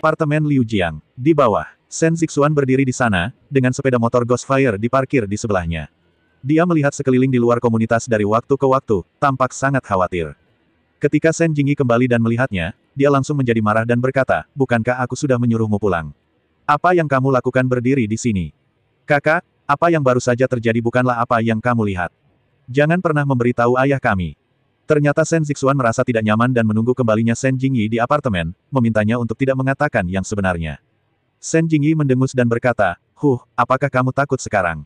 Apartemen Liu Jiang. Di bawah, Shen Zixuan berdiri di sana, dengan sepeda motor Ghostfire diparkir di sebelahnya. Dia melihat sekeliling di luar komunitas dari waktu ke waktu, tampak sangat khawatir. Ketika Shen Jingyi kembali dan melihatnya, dia langsung menjadi marah dan berkata, bukankah aku sudah menyuruhmu pulang? Apa yang kamu lakukan berdiri di sini? Kakak, apa yang baru saja terjadi bukanlah apa yang kamu lihat. Jangan pernah memberitahu ayah kami. Ternyata Shen Zixuan merasa tidak nyaman dan menunggu kembalinya Shen Jingyi di apartemen, memintanya untuk tidak mengatakan yang sebenarnya. Shen Jingyi mendengus dan berkata, apakah kamu takut sekarang?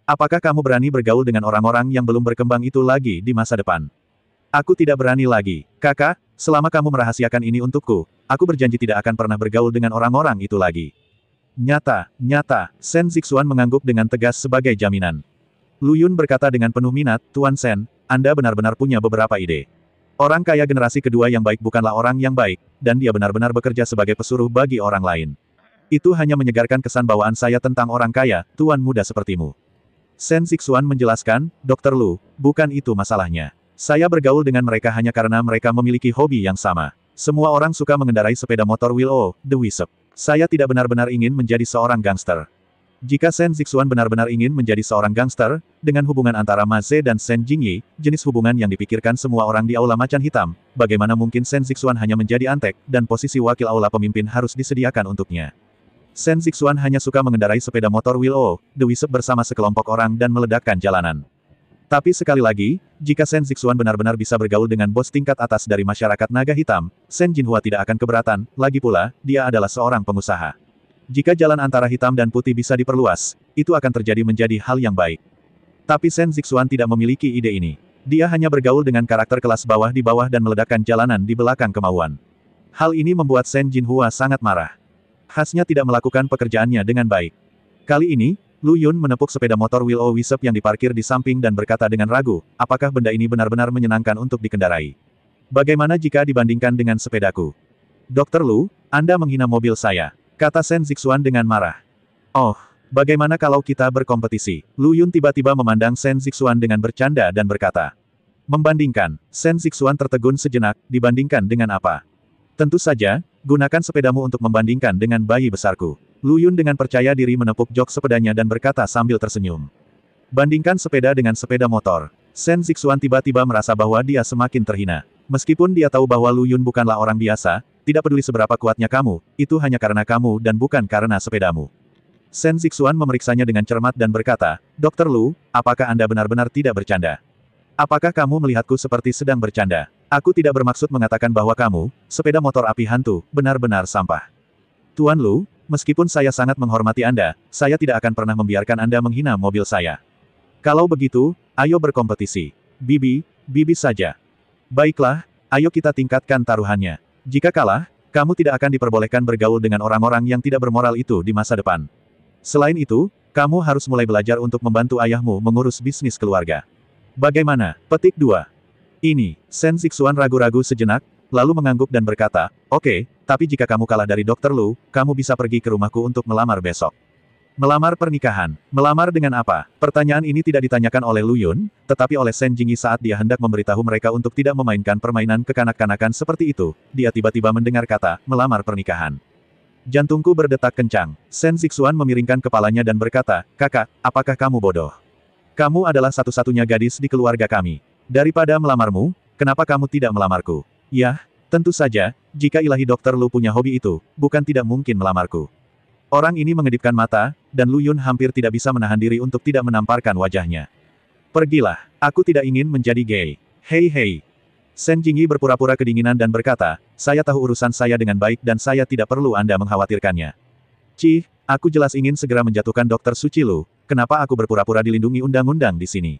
Apakah kamu berani bergaul dengan orang-orang yang belum berkembang itu lagi di masa depan? Aku tidak berani lagi. Kakak, selama kamu merahasiakan ini untukku, aku berjanji tidak akan pernah bergaul dengan orang-orang itu lagi. Nyata, Shen Zixuan mengangguk dengan tegas sebagai jaminan. Lu Yun berkata dengan penuh minat, Tuan Shen, Anda benar-benar punya beberapa ide. Orang kaya generasi kedua yang baik bukanlah orang yang baik, dan dia benar-benar bekerja sebagai pesuruh bagi orang lain. Itu hanya menyegarkan kesan bawaan saya tentang orang kaya, tuan muda sepertimu. Shen Zixuan menjelaskan, Dr. Lu, bukan itu masalahnya. Saya bergaul dengan mereka hanya karena mereka memiliki hobi yang sama. Semua orang suka mengendarai sepeda motor Will-O, The Wisp. Saya tidak benar-benar ingin menjadi seorang gangster. Jika Shen Zixuan benar-benar ingin menjadi seorang gangster, dengan hubungan antara Ma Ze dan Shen Jingyi, jenis hubungan yang dipikirkan semua orang di Aula Macan Hitam, bagaimana mungkin Shen Zixuan hanya menjadi antek, dan posisi wakil aula pemimpin harus disediakan untuknya. Shen Zixuan hanya suka mengendarai sepeda motor Will-O, The Wisp bersama sekelompok orang dan meledakkan jalanan. Tapi sekali lagi, jika Shen Zixuan benar-benar bisa bergaul dengan bos tingkat atas dari masyarakat naga hitam, Shen Jinhua tidak akan keberatan, lagi pula, dia adalah seorang pengusaha. Jika jalan antara hitam dan putih bisa diperluas, itu akan terjadi menjadi hal yang baik. Tapi Shen Zixuan tidak memiliki ide ini. Dia hanya bergaul dengan karakter kelas bawah di bawah dan meledakkan jalanan di belakang kemauan. Hal ini membuat Shen Jinhua sangat marah. Khasnya tidak melakukan pekerjaannya dengan baik. Kali ini, Lu Yun menepuk sepeda motor Will-O Wisp yang diparkir di samping dan berkata dengan ragu, apakah benda ini benar-benar menyenangkan untuk dikendarai? Bagaimana jika dibandingkan dengan sepedaku? Dr. Lu, Anda menghina mobil saya. Kata Shen Zixuan dengan marah. Oh, bagaimana kalau kita berkompetisi? Lu Yun tiba-tiba memandang Shen Zixuan dengan bercanda dan berkata. Membandingkan, Shen Zixuan tertegun sejenak, dibandingkan dengan apa? Tentu saja, gunakan sepedamu untuk membandingkan dengan bayi besarku. Lu Yun dengan percaya diri menepuk jok sepedanya dan berkata sambil tersenyum. Bandingkan sepeda dengan sepeda motor. Shen Zixuan tiba-tiba merasa bahwa dia semakin terhina. Meskipun dia tahu bahwa Lu Yun bukanlah orang biasa, tidak peduli seberapa kuatnya kamu, itu hanya karena kamu dan bukan karena sepedamu. Shen Zixuan memeriksanya dengan cermat dan berkata, Dr. Lu, apakah Anda benar-benar tidak bercanda? Apakah kamu melihatku seperti sedang bercanda? Aku tidak bermaksud mengatakan bahwa kamu, sepeda motor api hantu, benar-benar sampah. Tuan Lu, meskipun saya sangat menghormati Anda, saya tidak akan pernah membiarkan Anda menghina mobil saya. Kalau begitu, ayo berkompetisi. Bibi saja. Baiklah, ayo kita tingkatkan taruhannya. Jika kalah, kamu tidak akan diperbolehkan bergaul dengan orang-orang yang tidak bermoral itu di masa depan. Selain itu, kamu harus mulai belajar untuk membantu ayahmu mengurus bisnis keluarga. Bagaimana? Petik 2. Ini, Shen Zixuan ragu-ragu sejenak, lalu mengangguk dan berkata, oke, tapi jika kamu kalah dari Dr. Lu, kamu bisa pergi ke rumahku untuk melamar besok. Melamar pernikahan. Melamar dengan apa? Pertanyaan ini tidak ditanyakan oleh Lu Yun, tetapi oleh Shen Jingyi saat dia hendak memberitahu mereka untuk tidak memainkan permainan kekanak-kanakan seperti itu. Dia tiba-tiba mendengar kata, melamar pernikahan. Jantungku berdetak kencang. Shen Zixuan memiringkan kepalanya dan berkata, kakak, apakah kamu bodoh? Kamu adalah satu-satunya gadis di keluarga kami. Daripada melamarmu, kenapa kamu tidak melamarku? Yah, tentu saja, jika ilahi Dr. Lu punya hobi itu, bukan tidak mungkin melamarku. Orang ini mengedipkan mata, dan Lu Yun hampir tidak bisa menahan diri untuk tidak menamparkan wajahnya. Pergilah, aku tidak ingin menjadi gay. Hei. Shen Jingyi berpura-pura kedinginan dan berkata, saya tahu urusan saya dengan baik dan saya tidak perlu Anda mengkhawatirkannya. Cih, aku jelas ingin segera menjatuhkan Dr. Suci Lu, kenapa aku berpura-pura dilindungi undang-undang di sini?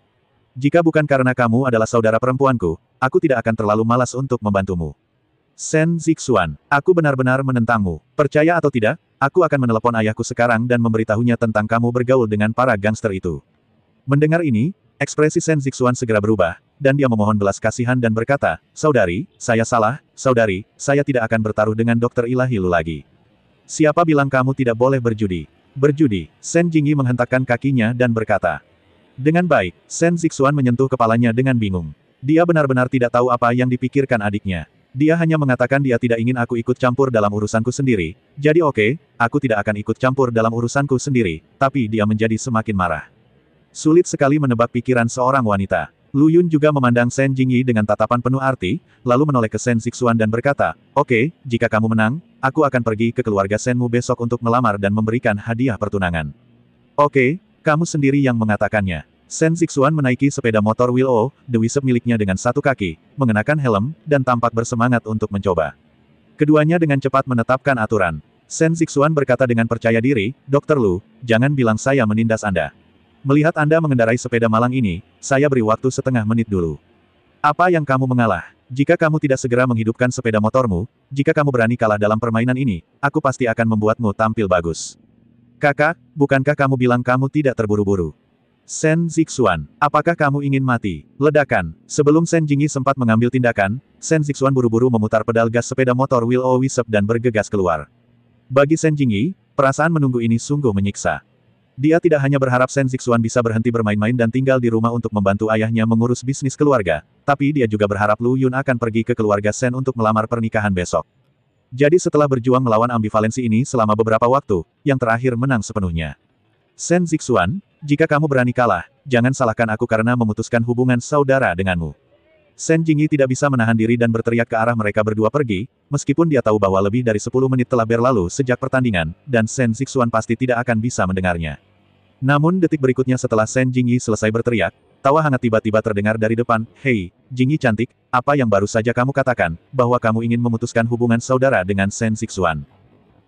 Jika bukan karena kamu adalah saudara perempuanku, aku tidak akan terlalu malas untuk membantumu. Shen Zixuan, aku benar-benar menentangmu. Percaya atau tidak, aku akan menelepon ayahku sekarang dan memberitahunya tentang kamu bergaul dengan para gangster itu. Mendengar ini, ekspresi Shen Zixuan segera berubah, dan dia memohon belas kasihan dan berkata, saudari, saya salah, saudari, saya tidak akan bertaruh dengan Dr. Ilahi Lu lagi. Siapa bilang kamu tidak boleh berjudi? Berjudi, Shen Jingyi menghentakkan kakinya dan berkata. Dengan baik, Shen Zixuan menyentuh kepalanya dengan bingung. Dia benar-benar tidak tahu apa yang dipikirkan adiknya. Dia hanya mengatakan dia tidak ingin aku ikut campur dalam urusanku sendiri, jadi oke, aku tidak akan ikut campur dalam urusanku sendiri, tapi dia menjadi semakin marah. Sulit sekali menebak pikiran seorang wanita. Lu Yun juga memandang Shen Jingyi dengan tatapan penuh arti, lalu menoleh ke Shen Zixuan dan berkata, "Oke, jika kamu menang, aku akan pergi ke keluarga Shenmu besok untuk melamar dan memberikan hadiah pertunangan." "Oke, kamu sendiri yang mengatakannya." Shen Zixuan menaiki sepeda motor Will-O, The Wisp miliknya dengan satu kaki, mengenakan helm, dan tampak bersemangat untuk mencoba. Keduanya dengan cepat menetapkan aturan. Shen Zixuan berkata dengan percaya diri, "Dr. Lu, jangan bilang saya menindas Anda. Melihat Anda mengendarai sepeda malang ini, saya beri waktu setengah menit dulu. Apa yang kamu mengalah? Jika kamu tidak segera menghidupkan sepeda motormu, jika kamu berani kalah dalam permainan ini, aku pasti akan membuatmu tampil bagus." "Kakak, bukankah kamu bilang kamu tidak terburu-buru?" Shen Zixuan, apakah kamu ingin mati? Ledakan. Sebelum Shen Jingyi sempat mengambil tindakan, Shen Zixuan buru-buru memutar pedal gas sepeda motor Will-O Wisp dan bergegas keluar. Bagi Shen Jingyi, perasaan menunggu ini sungguh menyiksa. Dia tidak hanya berharap Shen Zixuan bisa berhenti bermain-main dan tinggal di rumah untuk membantu ayahnya mengurus bisnis keluarga, tapi dia juga berharap Lu Yun akan pergi ke keluarga Shen untuk melamar pernikahan besok. Jadi setelah berjuang melawan ambivalensi ini selama beberapa waktu, yang terakhir menang sepenuhnya. Shen Zixuan, jika kamu berani kalah, jangan salahkan aku karena memutuskan hubungan saudara denganmu. Shen Jingyi tidak bisa menahan diri dan berteriak ke arah mereka berdua pergi, meskipun dia tahu bahwa lebih dari 10 menit telah berlalu sejak pertandingan, dan Shen Zixuan pasti tidak akan bisa mendengarnya. Namun detik berikutnya setelah Shen Jingyi selesai berteriak, tawa hangat tiba-tiba terdengar dari depan, "Hei, Jingyi cantik, apa yang baru saja kamu katakan, bahwa kamu ingin memutuskan hubungan saudara dengan Shen Zixuan?"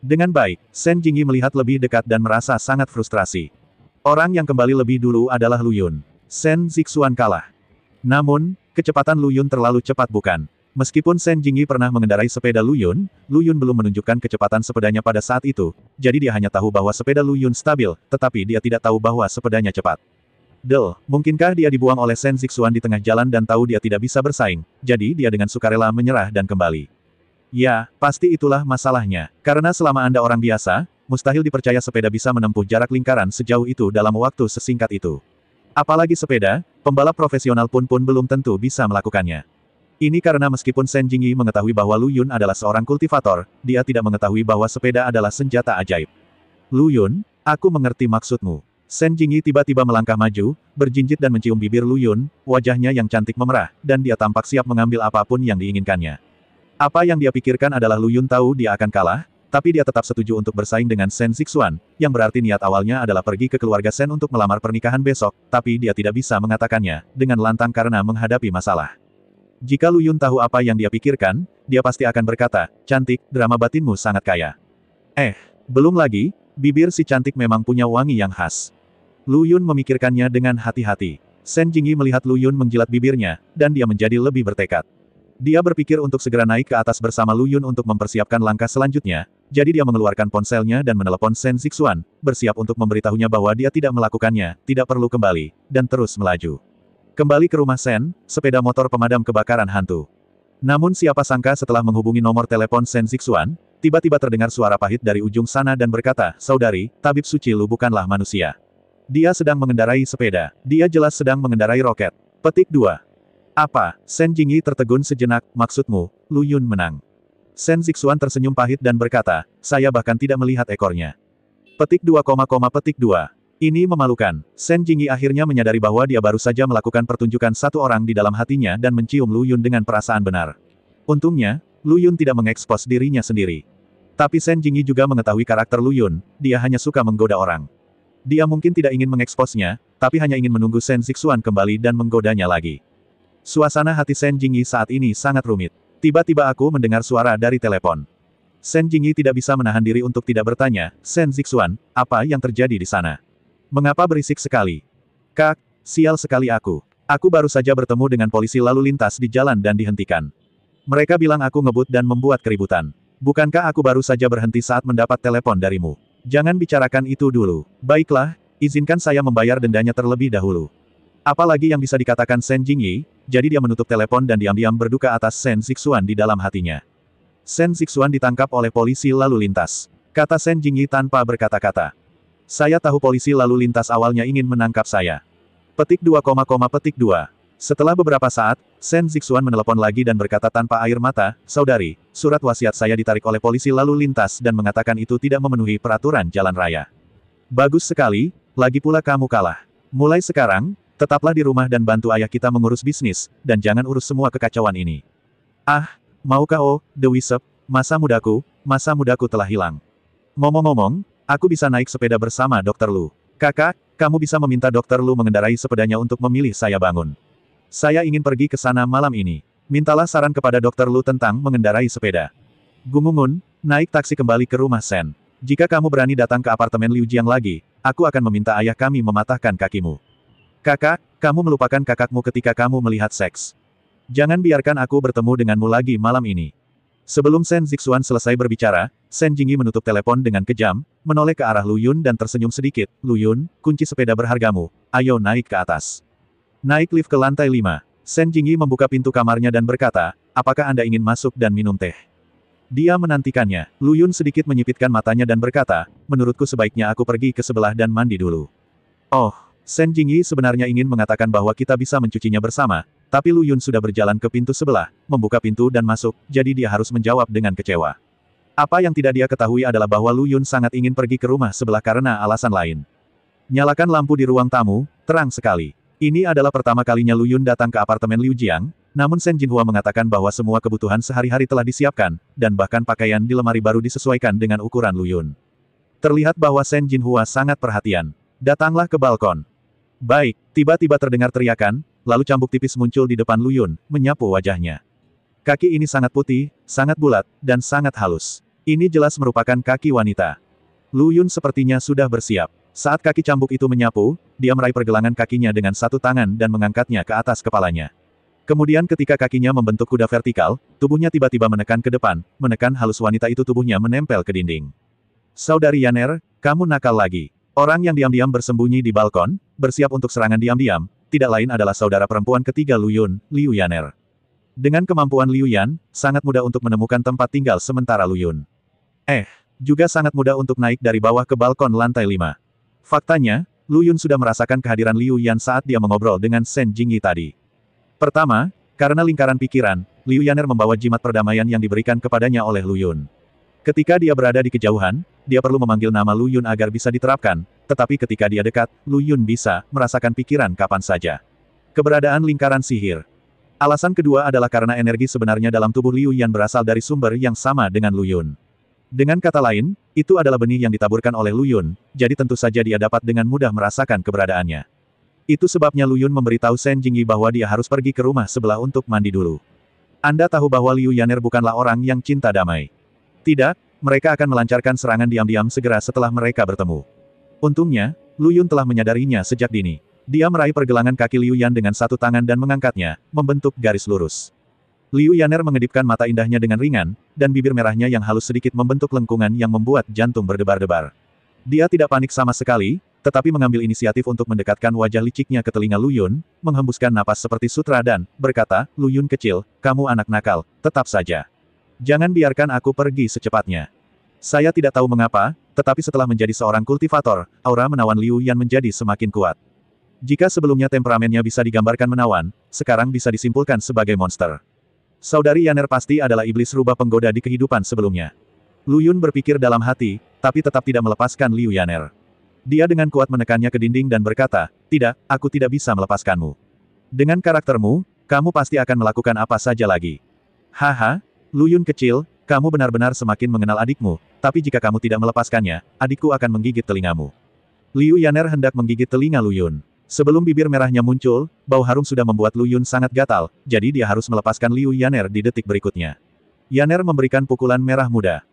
Dengan baik, Shen Jingyi melihat lebih dekat dan merasa sangat frustrasi. Orang yang kembali lebih dulu adalah Lu Yun. Shen Zixuan kalah. Namun, kecepatan Lu Yun terlalu cepat bukan? Meskipun Shen Jingyi pernah mengendarai sepeda Lu Yun belum menunjukkan kecepatan sepedanya pada saat itu, jadi dia hanya tahu bahwa sepeda Lu Yun stabil, tetapi dia tidak tahu bahwa sepedanya cepat. Mungkinkah dia dibuang oleh Shen Zixuan di tengah jalan dan tahu dia tidak bisa bersaing, jadi dia dengan sukarela menyerah dan kembali. Ya, pasti itulah masalahnya. Karena selama Anda orang biasa, mustahil dipercaya sepeda bisa menempuh jarak lingkaran sejauh itu dalam waktu sesingkat itu. Apalagi sepeda, pembalap profesional pun belum tentu bisa melakukannya. Ini karena meskipun Shen Jingyi mengetahui bahwa Lu Yun adalah seorang kultivator, dia tidak mengetahui bahwa sepeda adalah senjata ajaib. "Lu Yun, aku mengerti maksudmu." Shen Jingyi tiba-tiba melangkah maju, berjinjit dan mencium bibir Lu Yun, wajahnya yang cantik memerah, dan dia tampak siap mengambil apapun yang diinginkannya. Apa yang dia pikirkan adalah Lu Yun tahu dia akan kalah, tapi dia tetap setuju untuk bersaing dengan Shen Zixuan, yang berarti niat awalnya adalah pergi ke keluarga Shen untuk melamar pernikahan besok, tapi dia tidak bisa mengatakannya, dengan lantang karena menghadapi masalah. Jika Lu Yun tahu apa yang dia pikirkan, dia pasti akan berkata, "Cantik, drama batinmu sangat kaya." Belum lagi, bibir si cantik memang punya wangi yang khas. Lu Yun memikirkannya dengan hati-hati. Shen Jingyi melihat Lu Yun menjilat bibirnya, dan dia menjadi lebih bertekad. Dia berpikir untuk segera naik ke atas bersama Lu Yun untuk mempersiapkan langkah selanjutnya, jadi dia mengeluarkan ponselnya dan menelepon Shen Zixuan, bersiap untuk memberitahunya bahwa dia tidak melakukannya, tidak perlu kembali, dan terus melaju. Kembali ke rumah Shen, sepeda motor pemadam kebakaran hantu. Namun siapa sangka setelah menghubungi nomor telepon Shen Zixuan, tiba-tiba terdengar suara pahit dari ujung sana dan berkata, "Saudari, tabib suci Lu bukanlah manusia. Dia sedang mengendarai sepeda. Dia jelas sedang mengendarai roket." Petik 2. "Apa?" Shen Jingyi tertegun sejenak, "Maksudmu, Lu Yun menang?" Shen Zixuan tersenyum pahit dan berkata, "Saya bahkan tidak melihat ekornya." Petik 2, petik 2. Ini memalukan. Shen Jingyi akhirnya menyadari bahwa dia baru saja melakukan pertunjukan satu orang di dalam hatinya dan mencium Lu Yun dengan perasaan benar. Untungnya, Lu Yun tidak mengekspos dirinya sendiri. Tapi Shen Jingyi juga mengetahui karakter Lu Yun, dia hanya suka menggoda orang. Dia mungkin tidak ingin mengeksposnya, tapi hanya ingin menunggu Shen Zixuan kembali dan menggodanya lagi. Suasana hati Shen Jingyi saat ini sangat rumit. Tiba-tiba aku mendengar suara dari telepon. Shen Jingyi tidak bisa menahan diri untuk tidak bertanya, "Shen Zixuan, apa yang terjadi di sana? Mengapa berisik sekali?" "Kak, sial sekali aku. Aku baru saja bertemu dengan polisi lalu lintas di jalan dan dihentikan. Mereka bilang aku ngebut dan membuat keributan. Bukankah aku baru saja berhenti saat mendapat telepon darimu? Jangan bicarakan itu dulu." "Baiklah, izinkan saya membayar dendanya terlebih dahulu." Apalagi yang bisa dikatakan Shen Jingyi, jadi dia menutup telepon dan diam-diam berduka atas Shen Zixuan di dalam hatinya. Shen Zixuan ditangkap oleh polisi lalu lintas. Kata Shen Jingyi tanpa berkata-kata. "Saya tahu polisi lalu lintas awalnya ingin menangkap saya." Petik 2, petik 2. Setelah beberapa saat, Shen Zixuan menelepon lagi dan berkata tanpa air mata, "Saudari, surat wasiat saya ditarik oleh polisi lalu lintas dan mengatakan itu tidak memenuhi peraturan jalan raya." "Bagus sekali, lagi pula kamu kalah. Mulai sekarang, tetaplah di rumah dan bantu ayah kita mengurus bisnis, dan jangan urus semua kekacauan ini." "Ah, maukah The Wisp, masa mudaku telah hilang. Ngomong-ngomong, aku bisa naik sepeda bersama Dr. Lu. Kakak, kamu bisa meminta Dr. Lu mengendarai sepedanya untuk memilih saya bangun. Saya ingin pergi ke sana malam ini. Mintalah saran kepada Dr. Lu tentang mengendarai sepeda." Gungungun, naik taksi kembali ke rumah Shen. "Jika kamu berani datang ke apartemen Liu Jiang lagi, aku akan meminta ayah kami mematahkan kakimu." "Kakak, kamu melupakan kakakmu ketika kamu melihat seks. Jangan biarkan aku bertemu denganmu lagi malam ini." Sebelum Shen Zixuan selesai berbicara, Shen Jingyi menutup telepon dengan kejam, menoleh ke arah Lu Yun dan tersenyum sedikit. "Lu Yun, kunci sepeda berhargamu. Ayo naik ke atas." Naik lift ke lantai 5. Shen Jingyi membuka pintu kamarnya dan berkata, "Apakah Anda ingin masuk dan minum teh?" Dia menantikannya. Lu Yun sedikit menyipitkan matanya dan berkata, "Menurutku sebaiknya aku pergi ke sebelah dan mandi dulu." Oh, Shen Jingyi sebenarnya ingin mengatakan bahwa kita bisa mencucinya bersama, tapi Lu Yun sudah berjalan ke pintu sebelah, membuka pintu dan masuk, jadi dia harus menjawab dengan kecewa. Apa yang tidak dia ketahui adalah bahwa Lu Yun sangat ingin pergi ke rumah sebelah karena alasan lain. "Nyalakan lampu di ruang tamu, terang sekali." Ini adalah pertama kalinya Lu Yun datang ke apartemen Liu Jiang, namun Shen Jinhua mengatakan bahwa semua kebutuhan sehari-hari telah disiapkan, dan bahkan pakaian di lemari baru disesuaikan dengan ukuran Lu Yun. Terlihat bahwa Shen Jinhua sangat perhatian. "Datanglah ke balkon." "Baik." Tiba-tiba terdengar teriakan, lalu cambuk tipis muncul di depan Lu Yun, menyapu wajahnya. Kaki ini sangat putih, sangat bulat, dan sangat halus. Ini jelas merupakan kaki wanita. Lu Yun sepertinya sudah bersiap. Saat kaki cambuk itu menyapu, dia meraih pergelangan kakinya dengan satu tangan dan mengangkatnya ke atas kepalanya. Kemudian ketika kakinya membentuk kuda vertikal, tubuhnya tiba-tiba menekan ke depan, menekan halus wanita itu tubuhnya menempel ke dinding. "Saudari Yaner, kamu nakal lagi." Orang yang diam-diam bersembunyi di balkon, bersiap untuk serangan diam-diam, tidak lain adalah saudara perempuan ketiga Lu Yun, Liu Yaner. Dengan kemampuan Liu Yan, sangat mudah untuk menemukan tempat tinggal sementara Lu Yun. Juga sangat mudah untuk naik dari bawah ke balkon lantai 5. Faktanya, Lu Yun sudah merasakan kehadiran Liu Yan saat dia mengobrol dengan Shen Jingyi tadi. Pertama, karena lingkaran pikiran, Liu Yaner membawa jimat perdamaian yang diberikan kepadanya oleh Lu Yun. Ketika dia berada di kejauhan, dia perlu memanggil nama Lu Yun agar bisa diterapkan, tetapi ketika dia dekat, Lu Yun bisa merasakan pikiran kapan saja. Keberadaan lingkaran sihir. Alasan kedua adalah karena energi sebenarnya dalam tubuh Liu Yan berasal dari sumber yang sama dengan Lu Yun. Dengan kata lain, itu adalah benih yang ditaburkan oleh Lu Yun, jadi tentu saja dia dapat dengan mudah merasakan keberadaannya. Itu sebabnya Lu Yun memberitahu Shen Jingyi bahwa dia harus pergi ke rumah sebelah untuk mandi dulu. "Anda tahu bahwa Liu Yaner bukanlah orang yang cinta damai. Tidak, mereka akan melancarkan serangan diam-diam segera setelah mereka bertemu." Untungnya, Lu Yun telah menyadarinya sejak dini. Dia meraih pergelangan kaki Liu Yan dengan satu tangan dan mengangkatnya, membentuk garis lurus. Liu Yaner mengedipkan mata indahnya dengan ringan, dan bibir merahnya yang halus sedikit membentuk lengkungan yang membuat jantung berdebar-debar. Dia tidak panik sama sekali, tetapi mengambil inisiatif untuk mendekatkan wajah liciknya ke telinga Lu Yun, menghembuskan napas seperti sutra dan berkata, "Lu Yun kecil, kamu anak nakal, tetap saja. Jangan biarkan aku pergi secepatnya." Saya tidak tahu mengapa, tetapi setelah menjadi seorang kultivator, aura menawan Liu Yan menjadi semakin kuat. Jika sebelumnya temperamennya bisa digambarkan menawan, sekarang bisa disimpulkan sebagai monster. Saudari Yaner pasti adalah iblis rubah penggoda di kehidupan sebelumnya. Lu Yun berpikir dalam hati, tapi tetap tidak melepaskan Liu Yaner. Dia dengan kuat menekannya ke dinding dan berkata, "Tidak, aku tidak bisa melepaskanmu. Dengan karaktermu, kamu pasti akan melakukan apa saja lagi." "Haha, Lu Yun kecil, kamu benar-benar semakin mengenal adikmu, tapi jika kamu tidak melepaskannya, adikku akan menggigit telingamu." Liu Yaner hendak menggigit telinga Lu Yun. Sebelum bibir merahnya muncul, bau harum sudah membuat Lu Yun sangat gatal, jadi dia harus melepaskan Liu Yaner di detik berikutnya. Yaner memberikan pukulan merah muda.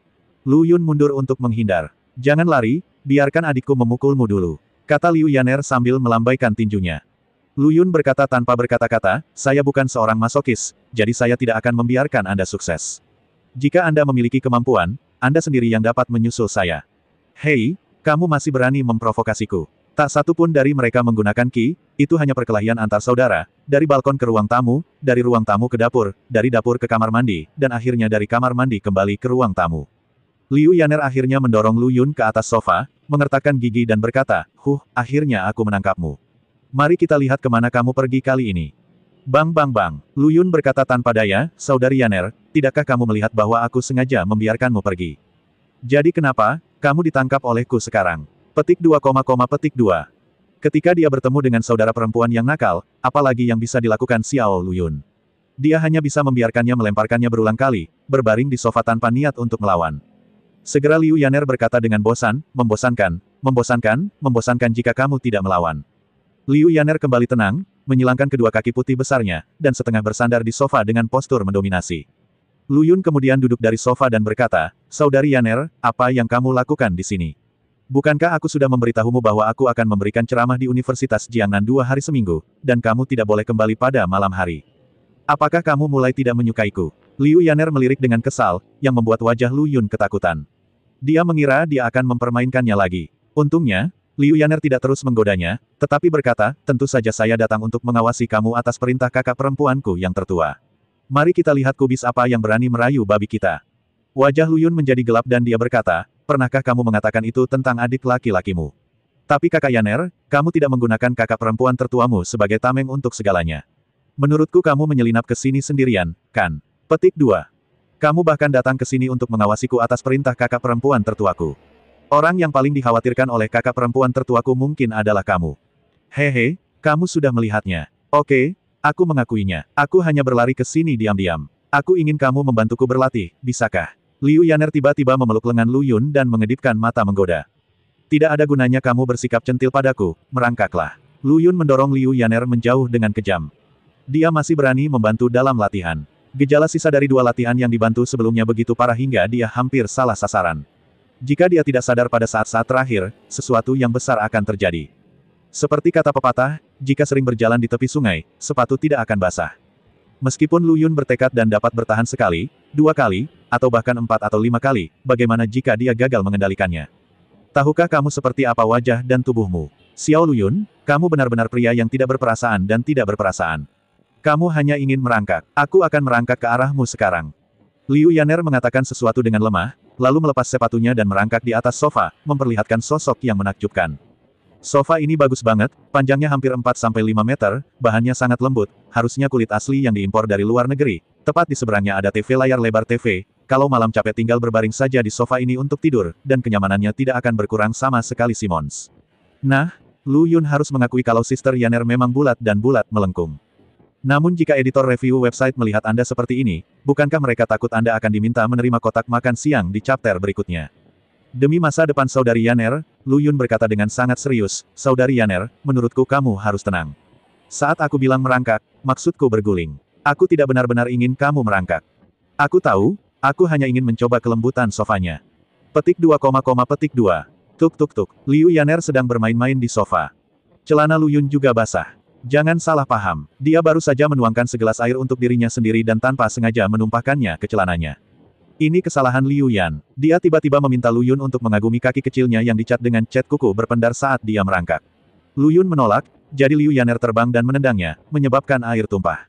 Lu Yun mundur untuk menghindar. "Jangan lari, biarkan adikku memukulmu dulu," kata Liu Yaner sambil melambaikan tinjunya. Lu Yun berkata tanpa berkata-kata, "Saya bukan seorang masokis, jadi saya tidak akan membiarkan Anda sukses. Jika Anda memiliki kemampuan, Anda sendiri yang dapat menyusul saya." "Hei, kamu masih berani memprovokasiku." Tak satu pun dari mereka menggunakan ki, itu hanya perkelahian antar saudara, dari balkon ke ruang tamu, dari ruang tamu ke dapur, dari dapur ke kamar mandi, dan akhirnya dari kamar mandi kembali ke ruang tamu. Liu Yaner akhirnya mendorong Lu Yun ke atas sofa, mengertakkan gigi dan berkata, akhirnya aku menangkapmu. Mari kita lihat kemana kamu pergi kali ini." Bang bang bang. Lu Yun berkata tanpa daya, Saudari Yaner, tidakkah kamu melihat bahwa aku sengaja membiarkanmu pergi? Jadi kenapa, kamu ditangkap olehku sekarang? Petik 2, petik 2. Ketika dia bertemu dengan saudara perempuan yang nakal, apalagi yang bisa dilakukan Xiao Lu Yun? Dia hanya bisa membiarkannya melemparkannya berulang kali, berbaring di sofa tanpa niat untuk melawan. Segera Liu Yaner berkata dengan bosan, membosankan jika kamu tidak melawan. Liu Yaner kembali tenang, menyilangkan kedua kaki putih besarnya, dan setengah bersandar di sofa dengan postur mendominasi. Lu Yun kemudian duduk dari sofa dan berkata, Saudari Yaner, apa yang kamu lakukan di sini? Bukankah aku sudah memberitahumu bahwa aku akan memberikan ceramah di Universitas Jiangnan 2 hari seminggu, dan kamu tidak boleh kembali pada malam hari? Apakah kamu mulai tidak menyukaiku? Liu Yaner melirik dengan kesal, yang membuat wajah Lu Yun ketakutan. Dia mengira dia akan mempermainkannya lagi. Untungnya, Liu Yaner tidak terus menggodanya, tetapi berkata, tentu saja saya datang untuk mengawasi kamu atas perintah kakak perempuanku yang tertua. Mari kita lihat kubis apa yang berani merayu babi kita. Wajah Lu Yun menjadi gelap dan dia berkata, pernahkah kamu mengatakan itu tentang adik laki-lakimu? Tapi kakak Yaner, kamu tidak menggunakan kakak perempuan tertuamu sebagai tameng untuk segalanya. Menurutku kamu menyelinap ke sini sendirian, kan? Petik 2. Kamu bahkan datang ke sini untuk mengawasiku atas perintah kakak perempuan tertuaku. Orang yang paling dikhawatirkan oleh kakak perempuan tertuaku mungkin adalah kamu. Hehe, kamu sudah melihatnya. Oke, aku mengakuinya. Aku hanya berlari ke sini diam-diam. Aku ingin kamu membantuku berlatih, bisakah? Liu Yaner tiba-tiba memeluk lengan Lu Yun dan mengedipkan mata menggoda. Tidak ada gunanya kamu bersikap centil padaku, merangkaklah. Lu Yun mendorong Liu Yaner menjauh dengan kejam. Dia masih berani membantu dalam latihan. Gejala sisa dari 2 latihan yang dibantu sebelumnya begitu parah hingga dia hampir salah sasaran. Jika dia tidak sadar pada saat-saat terakhir, sesuatu yang besar akan terjadi. Seperti kata pepatah, jika sering berjalan di tepi sungai, sepatu tidak akan basah. Meskipun Lu Yun bertekad dan dapat bertahan sekali, 2 kali, atau bahkan 4 atau 5 kali, bagaimana jika dia gagal mengendalikannya? Tahukah kamu seperti apa wajah dan tubuhmu? Xiao Lu Yun, kamu benar-benar pria yang tidak berperasaan dan tidak berperasaan. Kamu hanya ingin merangkak. Aku akan merangkak ke arahmu sekarang. Liu Yaner mengatakan sesuatu dengan lemah, lalu melepas sepatunya dan merangkak di atas sofa, memperlihatkan sosok yang menakjubkan. Sofa ini bagus banget, panjangnya hampir 4-5 meter, bahannya sangat lembut, harusnya kulit asli yang diimpor dari luar negeri. Tepat di seberangnya ada TV layar lebar TV, kalau malam capek tinggal berbaring saja di sofa ini untuk tidur, dan kenyamanannya tidak akan berkurang sama sekali Simons. Nah, Lu Yun harus mengakui kalau Sister Yaner memang bulat dan bulat melengkung. Namun jika editor review website melihat Anda seperti ini, bukankah mereka takut Anda akan diminta menerima kotak makan siang di chapter berikutnya? Demi masa depan Saudari Yaner, Lu Yun berkata dengan sangat serius, Saudari Yaner, menurutku kamu harus tenang. Saat aku bilang merangkak, maksudku berguling. Aku tidak benar-benar ingin kamu merangkak. Aku tahu, aku hanya ingin mencoba kelembutan sofanya. Petik 2, petik 2. Tuk tuk tuk. Liu Yaner sedang bermain-main di sofa. Celana Lu Yun juga basah. Jangan salah paham, dia baru saja menuangkan segelas air untuk dirinya sendiri dan tanpa sengaja menumpahkannya ke celananya. Ini kesalahan Liu Yan. Dia tiba-tiba meminta Lu Yun untuk mengagumi kaki kecilnya yang dicat dengan cat kuku berpendar saat dia merangkak. Lu Yun menolak, jadi Liu Yaner terbang dan menendangnya, menyebabkan air tumpah.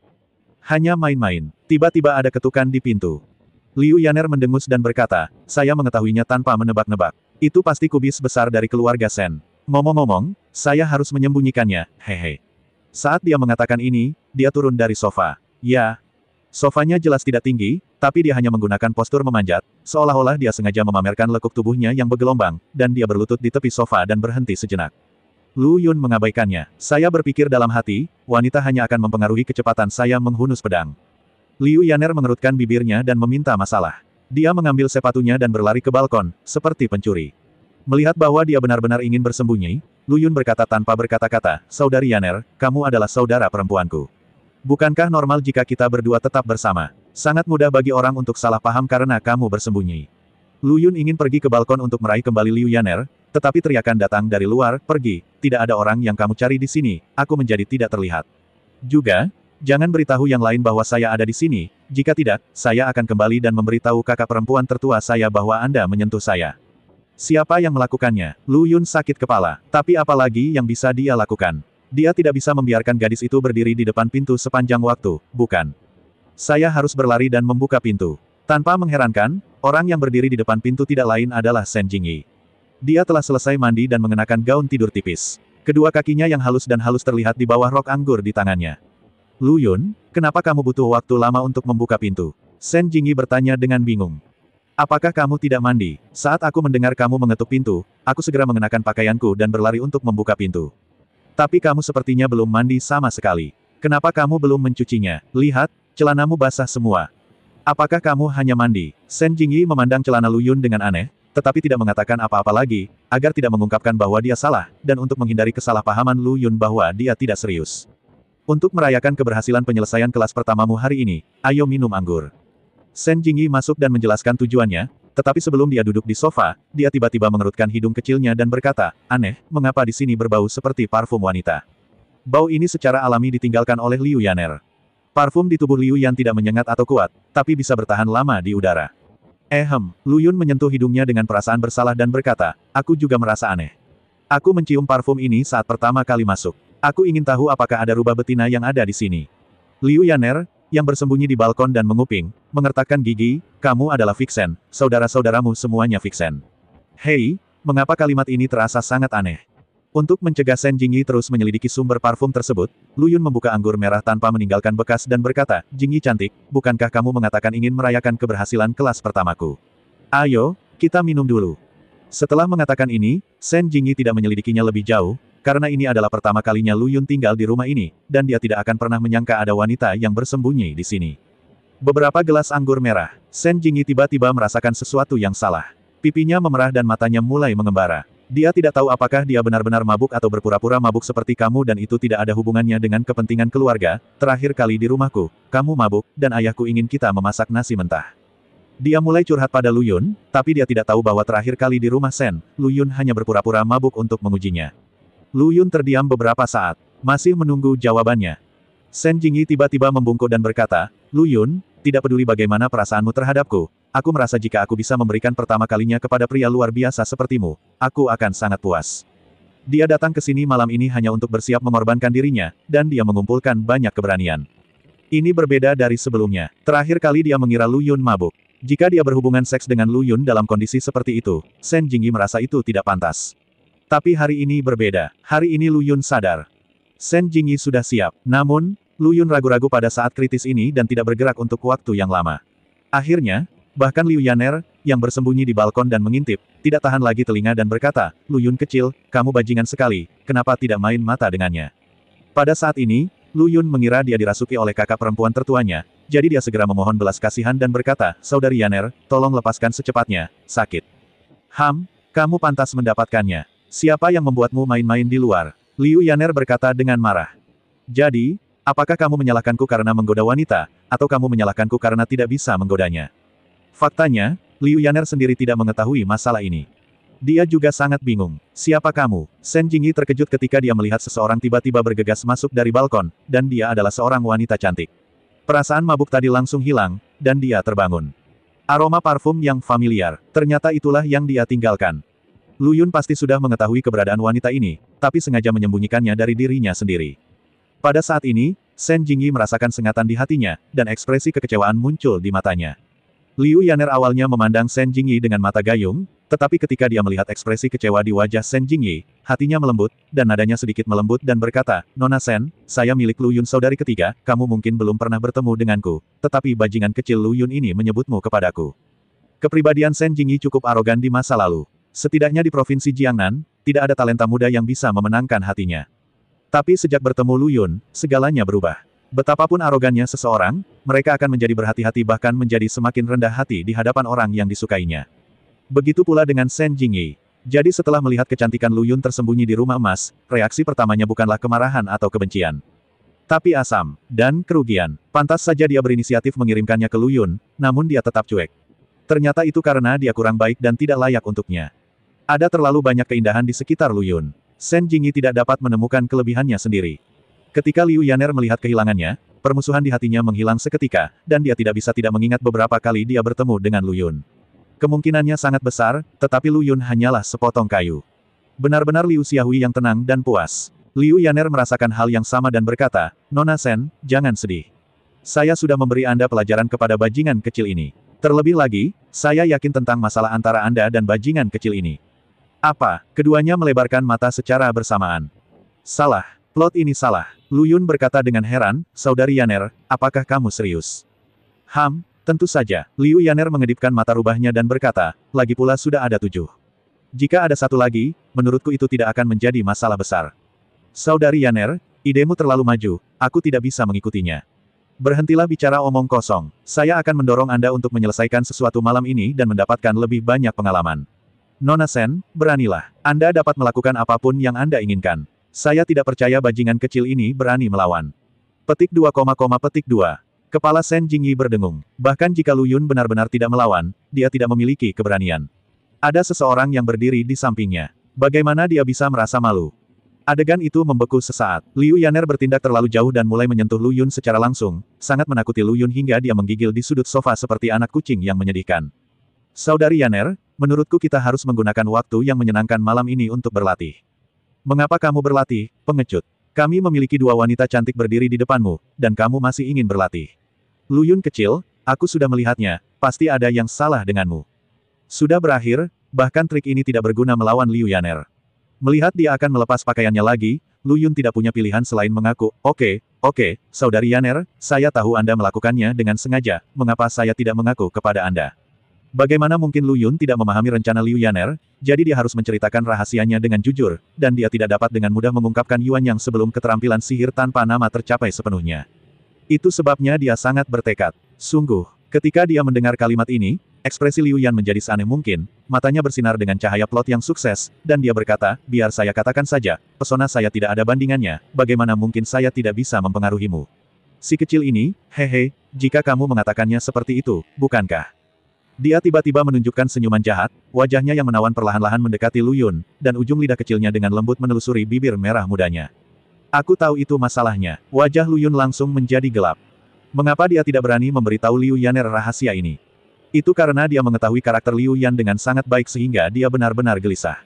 Hanya main-main. Tiba-tiba ada ketukan di pintu. Liu Yaner mendengus dan berkata, saya mengetahuinya tanpa menebak-nebak. Itu pasti kubis besar dari keluarga Sen. Ngomong-ngomong, saya harus menyembunyikannya, hehe. Saat dia mengatakan ini, dia turun dari sofa. Ya. Sofanya jelas tidak tinggi, tapi dia hanya menggunakan postur memanjat, seolah-olah dia sengaja memamerkan lekuk tubuhnya yang bergelombang, dan dia berlutut di tepi sofa dan berhenti sejenak. Lu Yun mengabaikannya. Saya berpikir dalam hati, wanita hanya akan mempengaruhi kecepatan saya menghunus pedang. Liu Yaner mengerutkan bibirnya dan meminta masalah. Dia mengambil sepatunya dan berlari ke balkon, seperti pencuri. Melihat bahwa dia benar-benar ingin bersembunyi, Lu Yun berkata tanpa berkata-kata, Saudari Yaner, kamu adalah saudara perempuanku. Bukankah normal jika kita berdua tetap bersama? Sangat mudah bagi orang untuk salah paham karena kamu bersembunyi. Lu Yun ingin pergi ke balkon untuk meraih kembali Liu Yaner, tetapi teriakan datang dari luar, pergi, tidak ada orang yang kamu cari di sini, aku menjadi tidak terlihat. Juga, jangan beritahu yang lain bahwa saya ada di sini, jika tidak, saya akan kembali dan memberitahu kakak perempuan tertua saya bahwa Anda menyentuh saya. Siapa yang melakukannya? Lu Yun sakit kepala. Tapi apalagi yang bisa dia lakukan? Dia tidak bisa membiarkan gadis itu berdiri di depan pintu sepanjang waktu, bukan? Saya harus berlari dan membuka pintu. Tanpa mengherankan, orang yang berdiri di depan pintu tidak lain adalah Sen Jingyi. Dia telah selesai mandi dan mengenakan gaun tidur tipis. Kedua kakinya yang halus dan halus terlihat di bawah rok anggur di tangannya. Lu Yun, kenapa kamu butuh waktu lama untuk membuka pintu? Sen Jingyi bertanya dengan bingung. Apakah kamu tidak mandi? Saat aku mendengar kamu mengetuk pintu, aku segera mengenakan pakaianku dan berlari untuk membuka pintu. Tapi kamu sepertinya belum mandi sama sekali. Kenapa kamu belum mencucinya? Lihat, celanamu basah semua. Apakah kamu hanya mandi? Sen Jingyi memandang celana Lu Yun dengan aneh, tetapi tidak mengatakan apa-apa lagi, agar tidak mengungkapkan bahwa dia salah, dan untuk menghindari kesalahpahaman Lu Yun bahwa dia tidak serius. Untuk merayakan keberhasilan penyelesaian kelas pertamamu hari ini, ayo minum anggur. Sen Jingyi masuk dan menjelaskan tujuannya, tetapi sebelum dia duduk di sofa, dia tiba-tiba mengerutkan hidung kecilnya dan berkata, aneh, mengapa di sini berbau seperti parfum wanita? Bau ini secara alami ditinggalkan oleh Liu Yaner. Parfum di tubuh Liu Yan tidak menyengat atau kuat, tapi bisa bertahan lama di udara. Lu Yun menyentuh hidungnya dengan perasaan bersalah dan berkata, aku juga merasa aneh. Aku mencium parfum ini saat pertama kali masuk. Aku ingin tahu apakah ada rubah betina yang ada di sini. Liu Yaner, yang bersembunyi di balkon dan menguping, mengertakkan gigi, kamu adalah Vixen, saudara-saudaramu semuanya Vixen. Hei, mengapa kalimat ini terasa sangat aneh? Untuk mencegah Sen Jingyi terus menyelidiki sumber parfum tersebut, Lu Yun membuka anggur merah tanpa meninggalkan bekas dan berkata, Jingyi cantik, bukankah kamu mengatakan ingin merayakan keberhasilan kelas pertamaku? Ayo, kita minum dulu. Setelah mengatakan ini, Sen Jingyi tidak menyelidikinya lebih jauh, karena ini adalah pertama kalinya Lu Yun tinggal di rumah ini, dan dia tidak akan pernah menyangka ada wanita yang bersembunyi di sini. Beberapa gelas anggur merah, Sen Jingyi tiba-tiba merasakan sesuatu yang salah. Pipinya memerah dan matanya mulai mengembara. Dia tidak tahu apakah dia benar-benar mabuk atau berpura-pura mabuk seperti kamu dan itu tidak ada hubungannya dengan kepentingan keluarga. Terakhir kali di rumahku, kamu mabuk, dan ayahku ingin kita memasak nasi mentah. Dia mulai curhat pada Lu Yun, tapi dia tidak tahu bahwa terakhir kali di rumah Sen, Lu Yun hanya berpura-pura mabuk untuk mengujinya. Lu Yun terdiam beberapa saat, masih menunggu jawabannya. Sen Jingyi tiba-tiba membungkuk dan berkata, Lu Yun, tidak peduli bagaimana perasaanmu terhadapku, aku merasa jika aku bisa memberikan pertama kalinya kepada pria luar biasa sepertimu, aku akan sangat puas. Dia datang ke sini malam ini hanya untuk bersiap mengorbankan dirinya, dan dia mengumpulkan banyak keberanian. Ini berbeda dari sebelumnya. Terakhir kali dia mengira Lu Yun mabuk. Jika dia berhubungan seks dengan Lu Yun dalam kondisi seperti itu, Sen Jingyi merasa itu tidak pantas. Tapi hari ini berbeda. Hari ini Lu Yun sadar. Sen Jingyi sudah siap. Namun, Lu Yun ragu-ragu pada saat kritis ini dan tidak bergerak untuk waktu yang lama. Akhirnya, bahkan Liu Yaner, yang bersembunyi di balkon dan mengintip, tidak tahan lagi telinga dan berkata, Lu Yun kecil, kamu bajingan sekali, kenapa tidak main mata dengannya? Pada saat ini, Lu Yun mengira dia dirasuki oleh kakak perempuan tertuanya, jadi dia segera memohon belas kasihan dan berkata, Saudari Yaner, tolong lepaskan secepatnya, sakit. Kamu pantas mendapatkannya. Siapa yang membuatmu main-main di luar? Liu Yaner berkata dengan marah. Jadi, apakah kamu menyalahkanku karena menggoda wanita, atau kamu menyalahkanku karena tidak bisa menggodanya? Faktanya, Liu Yaner sendiri tidak mengetahui masalah ini. Dia juga sangat bingung. Siapa kamu? Sen Jingyi terkejut ketika dia melihat seseorang tiba-tiba bergegas masuk dari balkon, dan dia adalah seorang wanita cantik. Perasaan mabuk tadi langsung hilang, dan dia terbangun. Aroma parfum yang familiar, ternyata itulah yang dia tinggalkan. Lu Yun pasti sudah mengetahui keberadaan wanita ini, tapi sengaja menyembunyikannya dari dirinya sendiri. Pada saat ini, Sen Jingyi merasakan sengatan di hatinya, dan ekspresi kekecewaan muncul di matanya. Liu Yaner awalnya memandang Sen Jingyi dengan mata gayung, tetapi ketika dia melihat ekspresi kecewa di wajah Sen Jingyi, hatinya melembut, dan nadanya sedikit melembut dan berkata, Nona Sen, saya milik Lu Yun saudari ketiga, kamu mungkin belum pernah bertemu denganku, tetapi bajingan kecil Lu Yun ini menyebutmu kepadaku. Kepribadian Sen Jingyi cukup arogan di masa lalu. Setidaknya di Provinsi Jiangnan, tidak ada talenta muda yang bisa memenangkan hatinya. Tapi sejak bertemu Lu Yun, segalanya berubah. Betapapun arogannya seseorang, mereka akan menjadi berhati-hati bahkan menjadi semakin rendah hati di hadapan orang yang disukainya. Begitu pula dengan Sen Jingyi. Jadi setelah melihat kecantikan Lu Yun tersembunyi di rumah emas, reaksi pertamanya bukanlah kemarahan atau kebencian. Tapi asam, dan kerugian. Pantas saja dia berinisiatif mengirimkannya ke Lu Yun, namun dia tetap cuek. Ternyata itu karena dia kurang baik dan tidak layak untuknya. Ada terlalu banyak keindahan di sekitar Lu Yun. Sen Jingyi tidak dapat menemukan kelebihannya sendiri. Ketika Liu Yaner melihat kehilangannya, permusuhan di hatinya menghilang seketika, dan dia tidak bisa tidak mengingat beberapa kali dia bertemu dengan Lu Yun. Kemungkinannya sangat besar, tetapi Lu Yun hanyalah sepotong kayu. Benar-benar Liu Xiaohui yang tenang dan puas. Liu Yaner merasakan hal yang sama dan berkata, Nona Sen, jangan sedih. Saya sudah memberi Anda pelajaran kepada bajingan kecil ini. Terlebih lagi, saya yakin tentang masalah antara Anda dan bajingan kecil ini. Apa? Keduanya melebarkan mata secara bersamaan. Salah. Plot ini salah. Lu Yun berkata dengan heran, Saudari Yaner, apakah kamu serius? Tentu saja. Liu Yaner mengedipkan mata rubahnya dan berkata, lagi pula sudah ada 7. Jika ada satu lagi, menurutku itu tidak akan menjadi masalah besar. Saudari Yaner, idemu terlalu maju, aku tidak bisa mengikutinya. Berhentilah bicara omong kosong. Saya akan mendorong Anda untuk menyelesaikan sesuatu malam ini dan mendapatkan lebih banyak pengalaman. Nona Sen, beranilah. Anda dapat melakukan apapun yang Anda inginkan. Saya tidak percaya bajingan kecil ini berani melawan. Petik 2, petik 2. Kepala Sen Jingyi berdengung. Bahkan jika Lu Yun benar-benar tidak melawan, dia tidak memiliki keberanian. Ada seseorang yang berdiri di sampingnya. Bagaimana dia bisa merasa malu? Adegan itu membeku sesaat. Liu Yaner bertindak terlalu jauh dan mulai menyentuh Lu Yun secara langsung, sangat menakuti Lu Yun hingga dia menggigil di sudut sofa seperti anak kucing yang menyedihkan. Saudari Yaner, menurutku kita harus menggunakan waktu yang menyenangkan malam ini untuk berlatih. Mengapa kamu berlatih, pengecut? Kami memiliki 2 wanita cantik berdiri di depanmu, dan kamu masih ingin berlatih. Lu Yun kecil, aku sudah melihatnya, pasti ada yang salah denganmu. Sudah berakhir, bahkan trik ini tidak berguna melawan Liu Yaner. Melihat dia akan melepas pakaiannya lagi, Lu Yun tidak punya pilihan selain mengaku, Oke, Saudari Yaner, saya tahu Anda melakukannya dengan sengaja, mengapa saya tidak mengaku kepada Anda? Bagaimana mungkin Lu Yun tidak memahami rencana Liu Yaner, jadi dia harus menceritakan rahasianya dengan jujur, dan dia tidak dapat dengan mudah mengungkapkan Yuan yang sebelum keterampilan sihir tanpa nama tercapai sepenuhnya. Itu sebabnya dia sangat bertekad. Sungguh, ketika dia mendengar kalimat ini, ekspresi Liu Yan menjadi seaneh mungkin, matanya bersinar dengan cahaya plot yang sukses, dan dia berkata, biar saya katakan saja, pesona saya tidak ada bandingannya, bagaimana mungkin saya tidak bisa mempengaruhimu? Si kecil ini, hehe, jika kamu mengatakannya seperti itu, bukankah? Dia tiba-tiba menunjukkan senyuman jahat, wajahnya yang menawan perlahan-lahan mendekati Lu Yun, dan ujung lidah kecilnya dengan lembut menelusuri bibir merah mudanya. Aku tahu itu masalahnya. Wajah Lu Yun langsung menjadi gelap. Mengapa dia tidak berani memberitahu Liu Yaner rahasia ini? Itu karena dia mengetahui karakter Liu Yan dengan sangat baik sehingga dia benar-benar gelisah.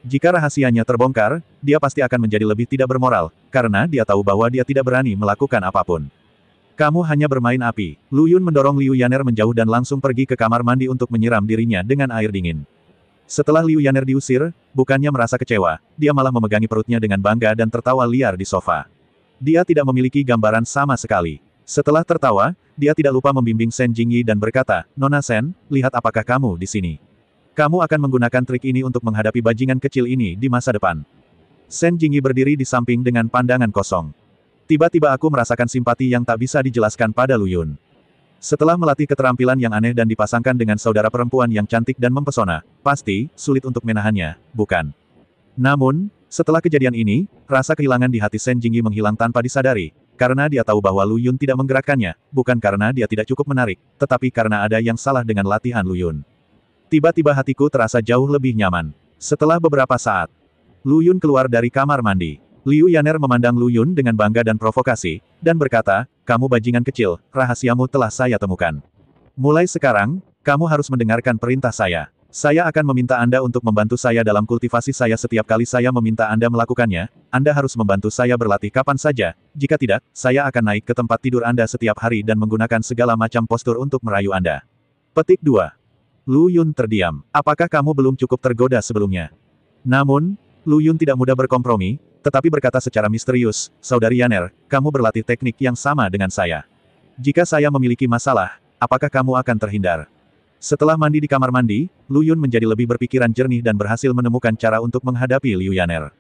Jika rahasianya terbongkar, dia pasti akan menjadi lebih tidak bermoral, karena dia tahu bahwa dia tidak berani melakukan apapun. Kamu hanya bermain api. Lu Yun mendorong Liu Yaner menjauh dan langsung pergi ke kamar mandi untuk menyiram dirinya dengan air dingin. Setelah Liu Yaner diusir, bukannya merasa kecewa, dia malah memegangi perutnya dengan bangga dan tertawa liar di sofa. Dia tidak memiliki gambaran sama sekali. Setelah tertawa, dia tidak lupa membimbing Sen Jingyi dan berkata, Nona Sen, lihat apakah kamu di sini. Kamu akan menggunakan trik ini untuk menghadapi bajingan kecil ini di masa depan. Sen Jingyi berdiri di samping dengan pandangan kosong. Tiba-tiba aku merasakan simpati yang tak bisa dijelaskan pada Lu Yun. Setelah melatih keterampilan yang aneh dan dipasangkan dengan saudara perempuan yang cantik dan mempesona, pasti sulit untuk menahannya, bukan? Namun, setelah kejadian ini, rasa kehilangan di hati Sen Jingyi menghilang tanpa disadari, karena dia tahu bahwa Lu Yun tidak menggerakkannya, bukan karena dia tidak cukup menarik, tetapi karena ada yang salah dengan latihan Lu Yun. Tiba-tiba hatiku terasa jauh lebih nyaman. Setelah beberapa saat, Lu Yun keluar dari kamar mandi. Liu Yaner memandang Lu Yun dengan bangga dan provokasi, dan berkata, kamu bajingan kecil, rahasiamu telah saya temukan. Mulai sekarang, kamu harus mendengarkan perintah saya. Saya akan meminta Anda untuk membantu saya dalam kultivasi saya setiap kali saya meminta Anda melakukannya, Anda harus membantu saya berlatih kapan saja, jika tidak, saya akan naik ke tempat tidur Anda setiap hari dan menggunakan segala macam postur untuk merayu Anda. Petik 2. Lu Yun terdiam. Apakah kamu belum cukup tergoda sebelumnya? Namun, Lu Yun tidak mudah berkompromi, tetapi berkata secara misterius, Saudari Yaner, kamu berlatih teknik yang sama dengan saya. Jika saya memiliki masalah, apakah kamu akan terhindar? Setelah mandi di kamar mandi, Lu Yun menjadi lebih berpikiran jernih dan berhasil menemukan cara untuk menghadapi Liu Yaner.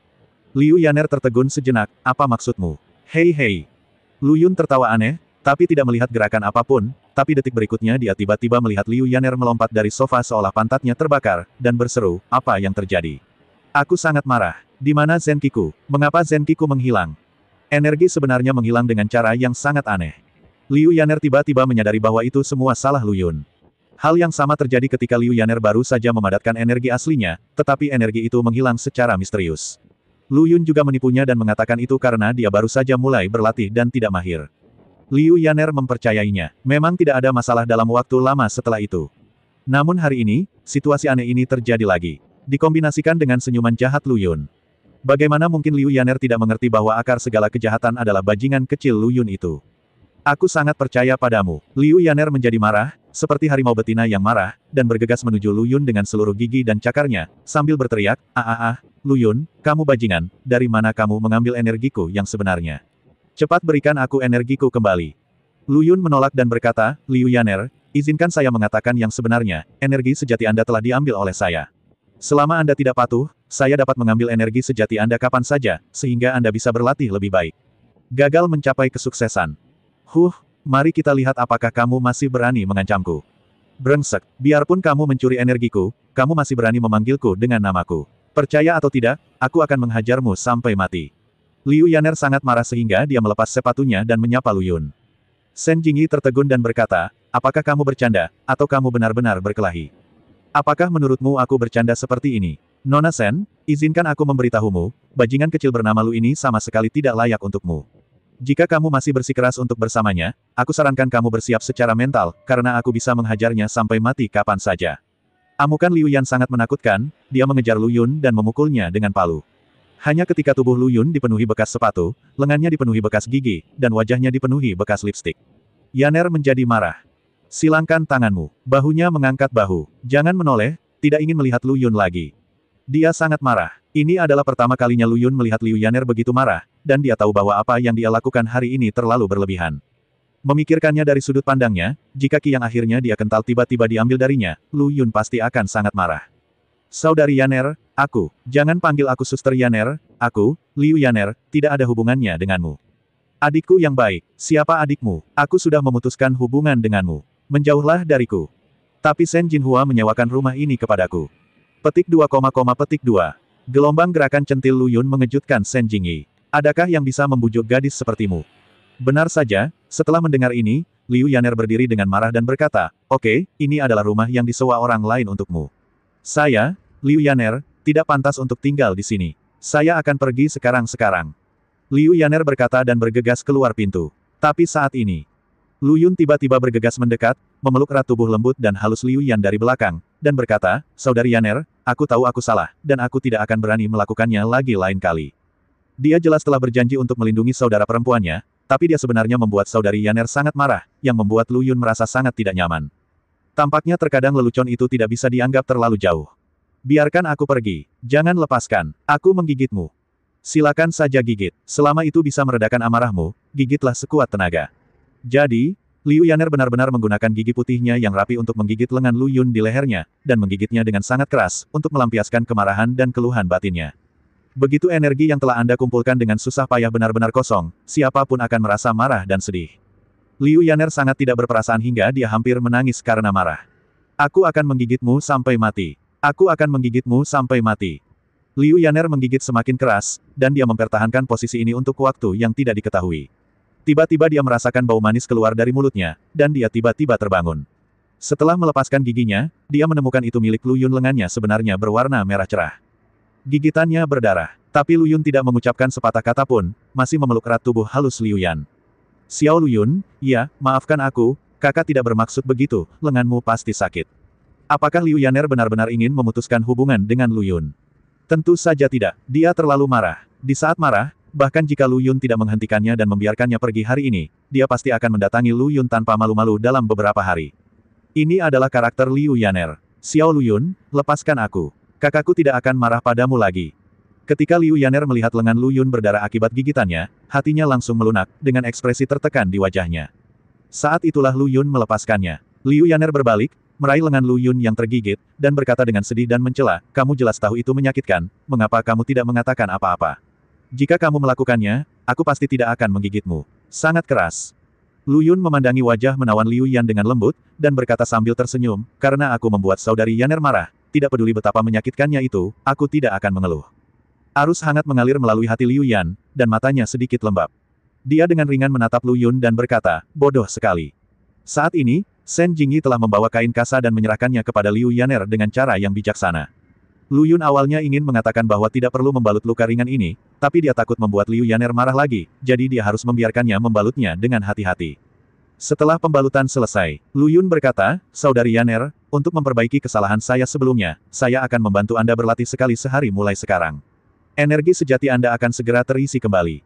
Liu Yaner tertegun sejenak, apa maksudmu? Hei. Lu Yun tertawa aneh, tapi tidak melihat gerakan apapun, tapi detik berikutnya dia tiba-tiba melihat Liu Yaner melompat dari sofa seolah pantatnya terbakar, dan berseru, apa yang terjadi? Aku sangat marah. Di mana Zenkiku? Mengapa Zenkiku menghilang? Energi sebenarnya menghilang dengan cara yang sangat aneh. Liu Yaner tiba-tiba menyadari bahwa itu semua salah Lu Yun. Hal yang sama terjadi ketika Liu Yaner baru saja memadatkan energi aslinya, tetapi energi itu menghilang secara misterius. Lu Yun juga menipunya dan mengatakan itu karena dia baru saja mulai berlatih dan tidak mahir. Liu Yaner mempercayainya. Memang tidak ada masalah dalam waktu lama setelah itu. Namun hari ini, situasi aneh ini terjadi lagi. Dikombinasikan dengan senyuman jahat Lu Yun. Bagaimana mungkin Liu Yaner tidak mengerti bahwa akar segala kejahatan adalah bajingan kecil Lu Yun itu? Aku sangat percaya padamu. Liu Yaner menjadi marah, seperti harimau betina yang marah, dan bergegas menuju Lu Yun dengan seluruh gigi dan cakarnya, sambil berteriak, Yun, kamu bajingan, dari mana kamu mengambil energiku yang sebenarnya? Cepat berikan aku energiku kembali. Yun menolak dan berkata, Liu Yaner, izinkan saya mengatakan yang sebenarnya, energi sejati Anda telah diambil oleh saya. Selama Anda tidak patuh, saya dapat mengambil energi sejati Anda kapan saja, sehingga Anda bisa berlatih lebih baik. Gagal mencapai kesuksesan. Mari kita lihat apakah kamu masih berani mengancamku. Brengsek, biarpun kamu mencuri energiku, kamu masih berani memanggilku dengan namaku. Percaya atau tidak, aku akan menghajarmu sampai mati. Liu Yaner sangat marah sehingga dia melepas sepatunya dan menyapa Lu Yun. Shen Jingyi tertegun dan berkata, apakah kamu bercanda, atau kamu benar-benar berkelahi? Apakah menurutmu aku bercanda seperti ini? Nona Shen, izinkan aku memberitahumu, bajingan kecil bernama Lu ini sama sekali tidak layak untukmu. Jika kamu masih bersikeras untuk bersamanya, aku sarankan kamu bersiap secara mental, karena aku bisa menghajarnya sampai mati kapan saja. Amukan Liu Yan sangat menakutkan, dia mengejar Lu Yun dan memukulnya dengan palu. Hanya ketika tubuh Lu Yun dipenuhi bekas sepatu, lengannya dipenuhi bekas gigi, dan wajahnya dipenuhi bekas lipstik. Yaner menjadi marah. Silangkan tanganmu. Bahunya mengangkat bahu. Jangan menoleh, tidak ingin melihat Lu Yun lagi. Dia sangat marah. Ini adalah pertama kalinya Lu Yun melihat Liu Yaner begitu marah, dan dia tahu bahwa apa yang dia lakukan hari ini terlalu berlebihan. Memikirkannya dari sudut pandangnya, jika ki yang akhirnya dia kental tiba-tiba diambil darinya, Lu Yun pasti akan sangat marah. Saudari Yaner, jangan panggil aku Suster Yaner, Liu Yaner, tidak ada hubungannya denganmu. Adikku yang baik, siapa adikmu? Aku sudah memutuskan hubungan denganmu. Menjauhlah dariku. Tapi Shen Jinhua menyewakan rumah ini kepadaku. Petik 2, petik 2. Gelombang gerakan centil Lu Yun mengejutkan Shen Jingyi. Adakah yang bisa membujuk gadis sepertimu? Benar saja, setelah mendengar ini, Liu Yaner berdiri dengan marah dan berkata, oke, ini adalah rumah yang disewa orang lain untukmu. Saya, Liu Yaner, tidak pantas untuk tinggal di sini. Saya akan pergi sekarang-sekarang. Liu Yaner berkata dan bergegas keluar pintu. Tapi saat ini, Lu Yun tiba-tiba bergegas mendekat, memeluk erat tubuh lembut dan halus Liu Yan dari belakang, dan berkata, Saudari Yaner, aku tahu aku salah, dan aku tidak akan berani melakukannya lagi lain kali. Dia jelas telah berjanji untuk melindungi saudara perempuannya, tapi dia sebenarnya membuat Saudari Yaner sangat marah, yang membuat Lu Yun merasa sangat tidak nyaman. Tampaknya terkadang lelucon itu tidak bisa dianggap terlalu jauh. Biarkan aku pergi. Jangan lepaskan. Aku menggigitmu. Silakan saja gigit. Selama itu bisa meredakan amarahmu, gigitlah sekuat tenaga. Jadi, Liu Yaner benar-benar menggunakan gigi putihnya yang rapi untuk menggigit lengan Lu Yun di lehernya, dan menggigitnya dengan sangat keras, untuk melampiaskan kemarahan dan keluhan batinnya. Begitu energi yang telah Anda kumpulkan dengan susah payah benar-benar kosong, siapapun akan merasa marah dan sedih. Liu Yaner sangat tidak berperasaan hingga dia hampir menangis karena marah. Aku akan menggigitmu sampai mati. Aku akan menggigitmu sampai mati. Liu Yaner menggigit semakin keras, dan dia mempertahankan posisi ini untuk waktu yang tidak diketahui. Tiba-tiba dia merasakan bau manis keluar dari mulutnya, dan dia tiba-tiba terbangun. Setelah melepaskan giginya, dia menemukan itu milik Lu Yun lengannya sebenarnya berwarna merah cerah. Gigitannya berdarah, tapi Lu Yun tidak mengucapkan sepatah kata pun, masih memeluk erat tubuh halus Liu Yan. Xiao Lu Yun, ya, maafkan aku, kakak tidak bermaksud begitu, lenganmu pasti sakit. Apakah Liu Yaner benar-benar ingin memutuskan hubungan dengan Lu Yun? Tentu saja tidak, dia terlalu marah. Di saat marah, bahkan jika Lu Yun tidak menghentikannya dan membiarkannya pergi hari ini, dia pasti akan mendatangi Lu Yun tanpa malu-malu dalam beberapa hari. Ini adalah karakter Liu Yaner. Xiao Lu Yun, lepaskan aku. Kakakku tidak akan marah padamu lagi. Ketika Liu Yaner melihat lengan Lu Yun berdarah akibat gigitannya, hatinya langsung melunak, dengan ekspresi tertekan di wajahnya. Saat itulah Lu Yun melepaskannya. Liu Yaner berbalik, meraih lengan Lu Yun yang tergigit, dan berkata dengan sedih dan mencela, kamu jelas tahu itu menyakitkan, mengapa kamu tidak mengatakan apa-apa? Jika kamu melakukannya, aku pasti tidak akan menggigitmu. Sangat keras. Lu Yun memandangi wajah menawan Liu Yan dengan lembut, dan berkata sambil tersenyum, karena aku membuat saudari Yaner marah, tidak peduli betapa menyakitkannya itu, aku tidak akan mengeluh. Arus hangat mengalir melalui hati Liu Yan, dan matanya sedikit lembab. Dia dengan ringan menatap Lu Yun dan berkata, bodoh sekali. Saat ini, Shen Jingyi telah membawa kain kasa dan menyerahkannya kepada Liu Yaner dengan cara yang bijaksana. Lu Yun awalnya ingin mengatakan bahwa tidak perlu membalut luka ringan ini, tapi dia takut membuat Liu Yaner marah lagi, jadi dia harus membiarkannya membalutnya dengan hati-hati. Setelah pembalutan selesai, Lu Yun berkata, Saudari Yaner, untuk memperbaiki kesalahan saya sebelumnya, saya akan membantu Anda berlatih sekali sehari mulai sekarang. Energi sejati Anda akan segera terisi kembali.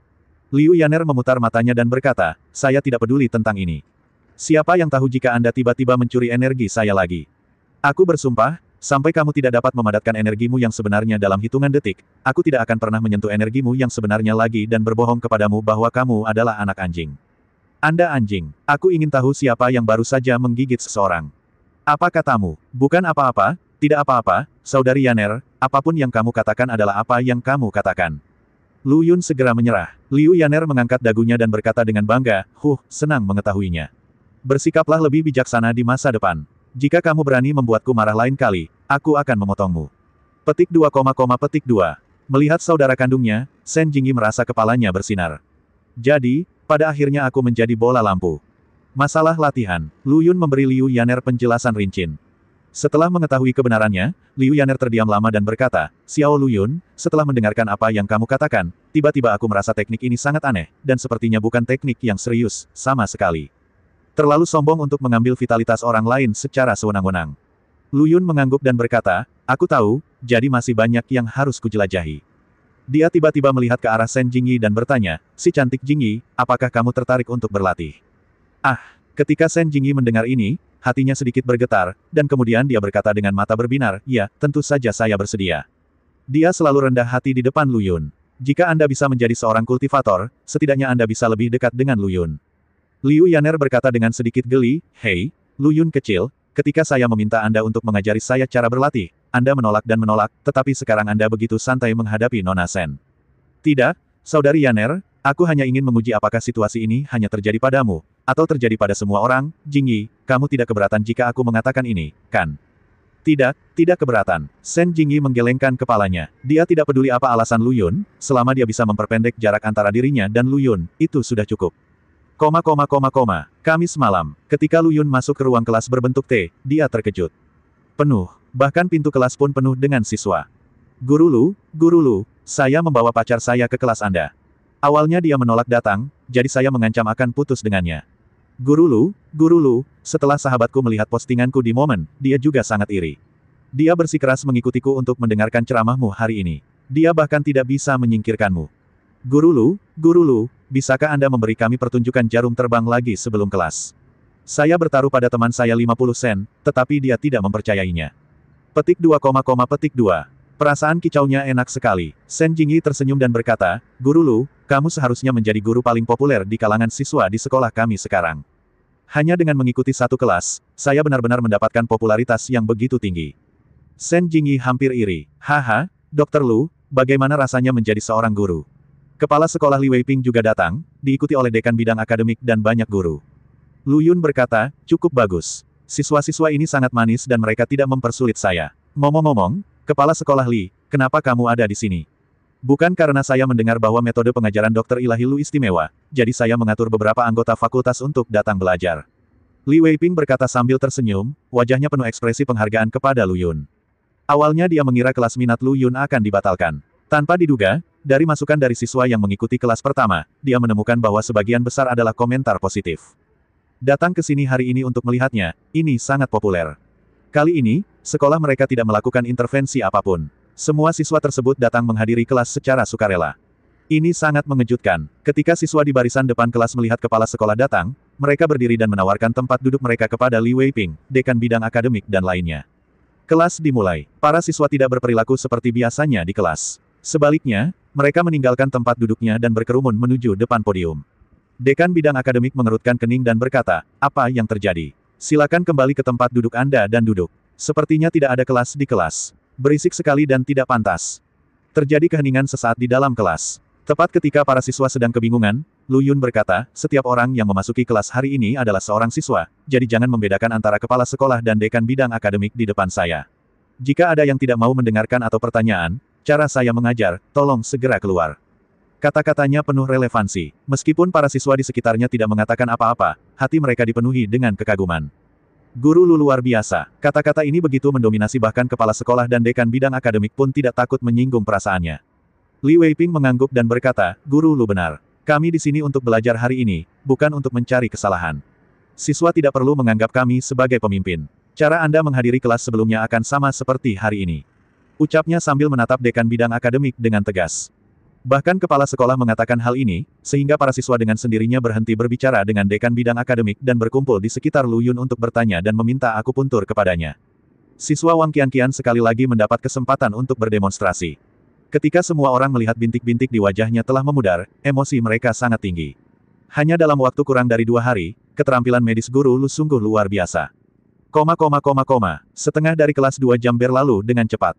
Liu Yaner memutar matanya dan berkata, saya tidak peduli tentang ini. Siapa yang tahu jika Anda tiba-tiba mencuri energi saya lagi? Aku bersumpah, Sampai kamu tidak dapat memadatkan energimu yang sebenarnya dalam hitungan detik, aku tidak akan pernah menyentuh energimu yang sebenarnya lagi dan berbohong kepadamu bahwa kamu adalah anak anjing. Anda anjing. Aku ingin tahu siapa yang baru saja menggigit seseorang. Apa katamu? Bukan apa-apa, tidak apa-apa, Saudari Yaner, apapun yang kamu katakan adalah apa yang kamu katakan. Lu Yun segera menyerah. Liu Yaner mengangkat dagunya dan berkata dengan bangga, senang mengetahuinya. Bersikaplah lebih bijaksana di masa depan. Jika kamu berani membuatku marah lain kali, aku akan memotongmu. Petik 2, petik 2. Melihat saudara kandungnya, Shen Jingyi merasa kepalanya bersinar. Jadi, pada akhirnya aku menjadi bola lampu. Masalah latihan, Lu Yun memberi Liu Yaner penjelasan rinci. Setelah mengetahui kebenarannya, Liu Yaner terdiam lama dan berkata, Xiao Lu Yun, setelah mendengarkan apa yang kamu katakan, tiba-tiba aku merasa teknik ini sangat aneh, dan sepertinya bukan teknik yang serius, sama sekali. Terlalu sombong untuk mengambil vitalitas orang lain secara sewenang-wenang. Lu Yun mengangguk dan berkata, aku tahu, jadi masih banyak yang harus kujelajahi. Dia tiba-tiba melihat ke arah Shen Jingyi dan bertanya, si cantik Jingyi, apakah kamu tertarik untuk berlatih? Ketika Shen Jingyi mendengar ini, hatinya sedikit bergetar, dan kemudian dia berkata dengan mata berbinar, ya, tentu saja saya bersedia. Dia selalu rendah hati di depan Lu Yun. Jika Anda bisa menjadi seorang kultivator, setidaknya Anda bisa lebih dekat dengan Lu Yun. Liu Yaner berkata dengan sedikit geli, hei, Lu Yun kecil, ketika saya meminta Anda untuk mengajari saya cara berlatih, Anda menolak dan menolak, tetapi sekarang Anda begitu santai menghadapi Nona Shen. Tidak, Saudari Yaner, aku hanya ingin menguji apakah situasi ini hanya terjadi padamu, atau terjadi pada semua orang. Jingyi, kamu tidak keberatan jika aku mengatakan ini, kan? Tidak, tidak keberatan. Shen Jingyi menggelengkan kepalanya. Dia tidak peduli apa alasan Lu Yun, selama dia bisa memperpendek jarak antara dirinya dan Lu Yun, itu sudah cukup. Kamis malam, ketika Lu Yun masuk ke ruang kelas berbentuk T, dia terkejut. Penuh, bahkan pintu kelas pun penuh dengan siswa. Guru Lu, saya membawa pacar saya ke kelas Anda. Awalnya dia menolak datang, jadi saya mengancam akan putus dengannya. Guru Lu, setelah sahabatku melihat postinganku di momen, dia juga sangat iri. Dia bersikeras mengikutiku untuk mendengarkan ceramahmu hari ini. Dia bahkan tidak bisa menyingkirkanmu. Guru Lu, bisakah Anda memberi kami pertunjukan jarum terbang lagi sebelum kelas? Saya bertaruh pada teman saya 50 sen, tetapi dia tidak mempercayainya. Petik 2, petik 2. Perasaan kicaunya enak sekali. Shen Jingyi tersenyum dan berkata, Guru Lu, kamu seharusnya menjadi guru paling populer di kalangan siswa di sekolah kami sekarang. Hanya dengan mengikuti satu kelas, saya benar-benar mendapatkan popularitas yang begitu tinggi. Shen Jingyi hampir iri. Haha, Dr. Lu, bagaimana rasanya menjadi seorang guru? Kepala sekolah Li Weiping juga datang, diikuti oleh dekan bidang akademik dan banyak guru. Lu Yun berkata, cukup bagus. Siswa-siswa ini sangat manis dan mereka tidak mempersulit saya. Ngomong-ngomong, Kepala Sekolah Li, kenapa kamu ada di sini? Bukan karena saya mendengar bahwa metode pengajaran Dr. Ilahi Lu istimewa, jadi saya mengatur beberapa anggota fakultas untuk datang belajar. Li Weiping berkata sambil tersenyum, wajahnya penuh ekspresi penghargaan kepada Lu Yun. Awalnya dia mengira kelas minat Lu Yun akan dibatalkan. Tanpa diduga, dari masukan dari siswa yang mengikuti kelas pertama, dia menemukan bahwa sebagian besar adalah komentar positif. Datang ke sini hari ini untuk melihatnya, ini sangat populer. Kali ini, sekolah mereka tidak melakukan intervensi apapun. Semua siswa tersebut datang menghadiri kelas secara sukarela. Ini sangat mengejutkan. Ketika siswa di barisan depan kelas melihat kepala sekolah datang, mereka berdiri dan menawarkan tempat duduk mereka kepada Li Weiping, dekan bidang akademik dan lainnya. Kelas dimulai. Para siswa tidak berperilaku seperti biasanya di kelas. Sebaliknya, mereka meninggalkan tempat duduknya dan berkerumun menuju depan podium. Dekan bidang akademik mengerutkan kening dan berkata, apa yang terjadi? Silakan kembali ke tempat duduk Anda dan duduk. Sepertinya tidak ada kelas di kelas. Berisik sekali dan tidak pantas. Terjadi keheningan sesaat di dalam kelas. Tepat ketika para siswa sedang kebingungan, Lu Yun berkata, setiap orang yang memasuki kelas hari ini adalah seorang siswa, jadi jangan membedakan antara kepala sekolah dan dekan bidang akademik di depan saya. Jika ada yang tidak mau mendengarkan atau pertanyaan, cara saya mengajar, tolong segera keluar. Kata-katanya penuh relevansi. Meskipun para siswa di sekitarnya tidak mengatakan apa-apa, hati mereka dipenuhi dengan kekaguman. Guru Lu luar biasa. Kata-kata ini begitu mendominasi bahkan kepala sekolah dan dekan bidang akademik pun tidak takut menyinggung perasaannya. Li Weiping mengangguk dan berkata, Guru Lu benar. Kami di sini untuk belajar hari ini, bukan untuk mencari kesalahan. Siswa tidak perlu menganggap kami sebagai pemimpin. Cara Anda menghadiri kelas sebelumnya akan sama seperti hari ini. Ucapnya sambil menatap dekan bidang akademik dengan tegas. Bahkan kepala sekolah mengatakan hal ini, sehingga para siswa dengan sendirinya berhenti berbicara dengan dekan bidang akademik dan berkumpul di sekitar Lu Yun untuk bertanya dan meminta akupuntur kepadanya. Siswa Wang Qianqian sekali lagi mendapat kesempatan untuk berdemonstrasi. Ketika semua orang melihat bintik-bintik di wajahnya telah memudar, emosi mereka sangat tinggi. Hanya dalam waktu kurang dari 2 hari, keterampilan medis Guru Lu sungguh luar biasa. Setengah dari kelas 2 jam berlalu dengan cepat.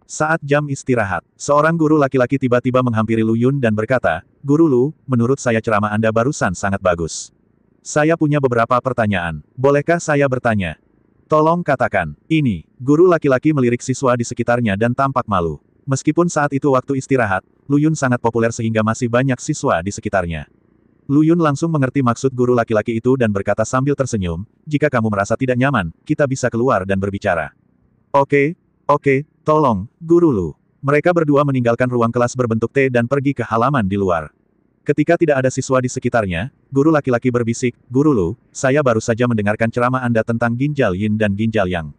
Saat jam istirahat, seorang guru laki-laki tiba-tiba menghampiri Lu Yun dan berkata, "Guru Lu, menurut saya ceramah Anda barusan sangat bagus. Saya punya beberapa pertanyaan. Bolehkah saya bertanya?" "Tolong katakan." Ini, guru laki-laki melirik siswa di sekitarnya dan tampak malu. Meskipun saat itu waktu istirahat, Lu Yun sangat populer sehingga masih banyak siswa di sekitarnya. Lu Yun langsung mengerti maksud guru laki-laki itu dan berkata sambil tersenyum, "Jika kamu merasa tidak nyaman, kita bisa keluar dan berbicara." Oke, tolong, Guru Lu." Mereka berdua meninggalkan ruang kelas berbentuk T dan pergi ke halaman di luar. Ketika tidak ada siswa di sekitarnya, guru laki-laki berbisik, "Guru Lu, saya baru saja mendengarkan ceramah Anda tentang ginjal yin dan ginjal yang.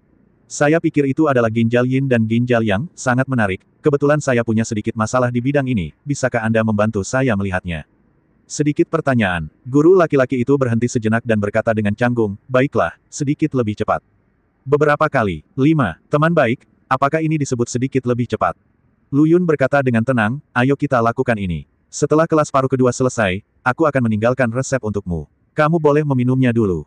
Saya pikir itu adalah ginjal yin dan ginjal yang, sangat menarik. Kebetulan saya punya sedikit masalah di bidang ini, bisakah Anda membantu saya melihatnya?" Sedikit pertanyaan. Guru laki-laki itu berhenti sejenak dan berkata dengan canggung, "Baiklah, sedikit lebih cepat." Beberapa kali. 5. Teman baik, apakah ini disebut sedikit lebih cepat? Lu Yun berkata dengan tenang, "Ayo kita lakukan ini. Setelah kelas paruh kedua selesai, aku akan meninggalkan resep untukmu. Kamu boleh meminumnya dulu."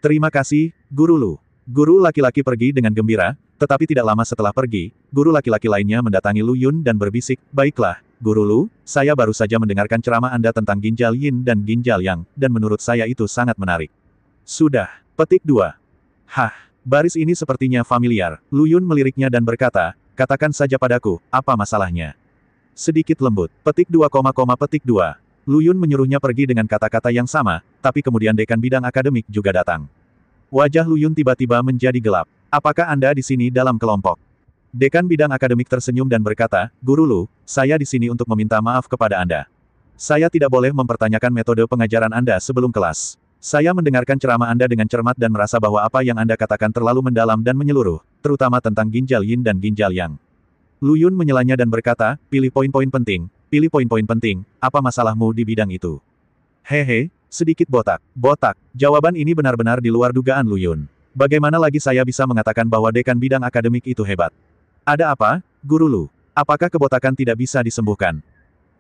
"Terima kasih, Guru Lu." Guru laki-laki pergi dengan gembira, tetapi tidak lama setelah pergi, guru laki-laki lainnya mendatangi Lu Yun dan berbisik, "Baiklah, Guru Lu, saya baru saja mendengarkan ceramah Anda tentang ginjal yin dan ginjal yang, dan menurut saya itu sangat menarik." "Sudah." Petik 2. "Hah, baris ini sepertinya familiar." Lu Yun meliriknya dan berkata, "Katakan saja padaku, apa masalahnya?" Sedikit lembut. Petik 2, petik 2. Lu Yun menyuruhnya pergi dengan kata-kata yang sama, tapi kemudian dekan bidang akademik juga datang. Wajah Lu Yun tiba-tiba menjadi gelap. "Apakah Anda di sini dalam kelompok?" Dekan bidang akademik tersenyum dan berkata, "Guru Lu, saya di sini untuk meminta maaf kepada Anda. Saya tidak boleh mempertanyakan metode pengajaran Anda sebelum kelas. Saya mendengarkan ceramah Anda dengan cermat dan merasa bahwa apa yang Anda katakan terlalu mendalam dan menyeluruh, terutama tentang ginjal yin dan ginjal yang." Lu Yun menyelanya dan berkata, "Pilih poin-poin penting, pilih poin-poin penting, apa masalahmu di bidang itu?" "Hehe, sedikit botak." "Botak." Jawaban ini benar-benar di luar dugaan Lu Yun. Bagaimana lagi saya bisa mengatakan bahwa dekan bidang akademik itu hebat? "Ada apa, Guru Lu? Apakah kebotakan tidak bisa disembuhkan?"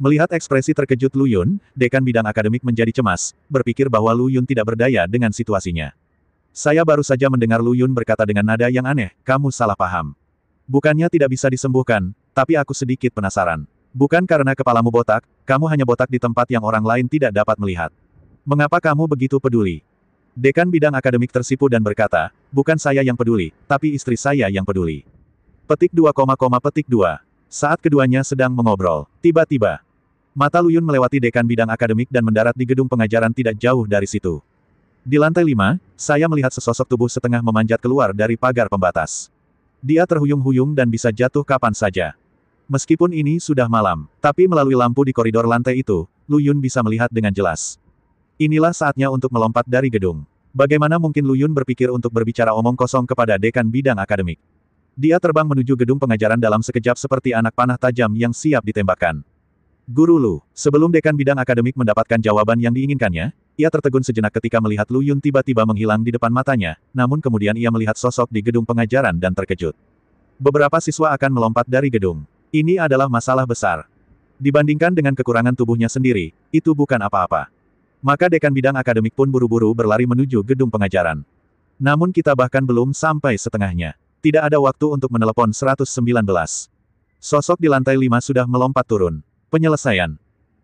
Melihat ekspresi terkejut Lu Yun, dekan bidang akademik menjadi cemas, berpikir bahwa Lu Yun tidak berdaya dengan situasinya. "Saya baru saja mendengar Lu Yun berkata dengan nada yang aneh, kamu salah paham. Bukannya tidak bisa disembuhkan, tapi aku sedikit penasaran. Bukan karena kepalamu botak, kamu hanya botak di tempat yang orang lain tidak dapat melihat. Mengapa kamu begitu peduli?" Dekan bidang akademik tersipu dan berkata, "Bukan saya yang peduli, tapi istri saya yang peduli." Petik 2, petik 2. Saat keduanya sedang mengobrol, tiba-tiba mata Lu Yun melewati dekan bidang akademik dan mendarat di gedung pengajaran tidak jauh dari situ. Di lantai 5, saya melihat sesosok tubuh setengah memanjat keluar dari pagar pembatas. Dia terhuyung-huyung dan bisa jatuh kapan saja. Meskipun ini sudah malam, tapi melalui lampu di koridor lantai itu, Lu Yun bisa melihat dengan jelas. Inilah saatnya untuk melompat dari gedung. Bagaimana mungkin Lu Yun berpikir untuk berbicara omong kosong kepada dekan bidang akademik? Dia terbang menuju gedung pengajaran dalam sekejap seperti anak panah tajam yang siap ditembakkan. "Guru Lu." Sebelum dekan bidang akademik mendapatkan jawaban yang diinginkannya, ia tertegun sejenak ketika melihat Lu Yun tiba-tiba menghilang di depan matanya, namun kemudian ia melihat sosok di gedung pengajaran dan terkejut. Beberapa siswa akan melompat dari gedung. Ini adalah masalah besar. Dibandingkan dengan kekurangan tubuhnya sendiri, itu bukan apa-apa. Maka dekan bidang akademik pun buru-buru berlari menuju gedung pengajaran. Namun kita bahkan belum sampai setengahnya. Tidak ada waktu untuk menelepon 119. Sosok di lantai 5 sudah melompat turun. Penyelesaian.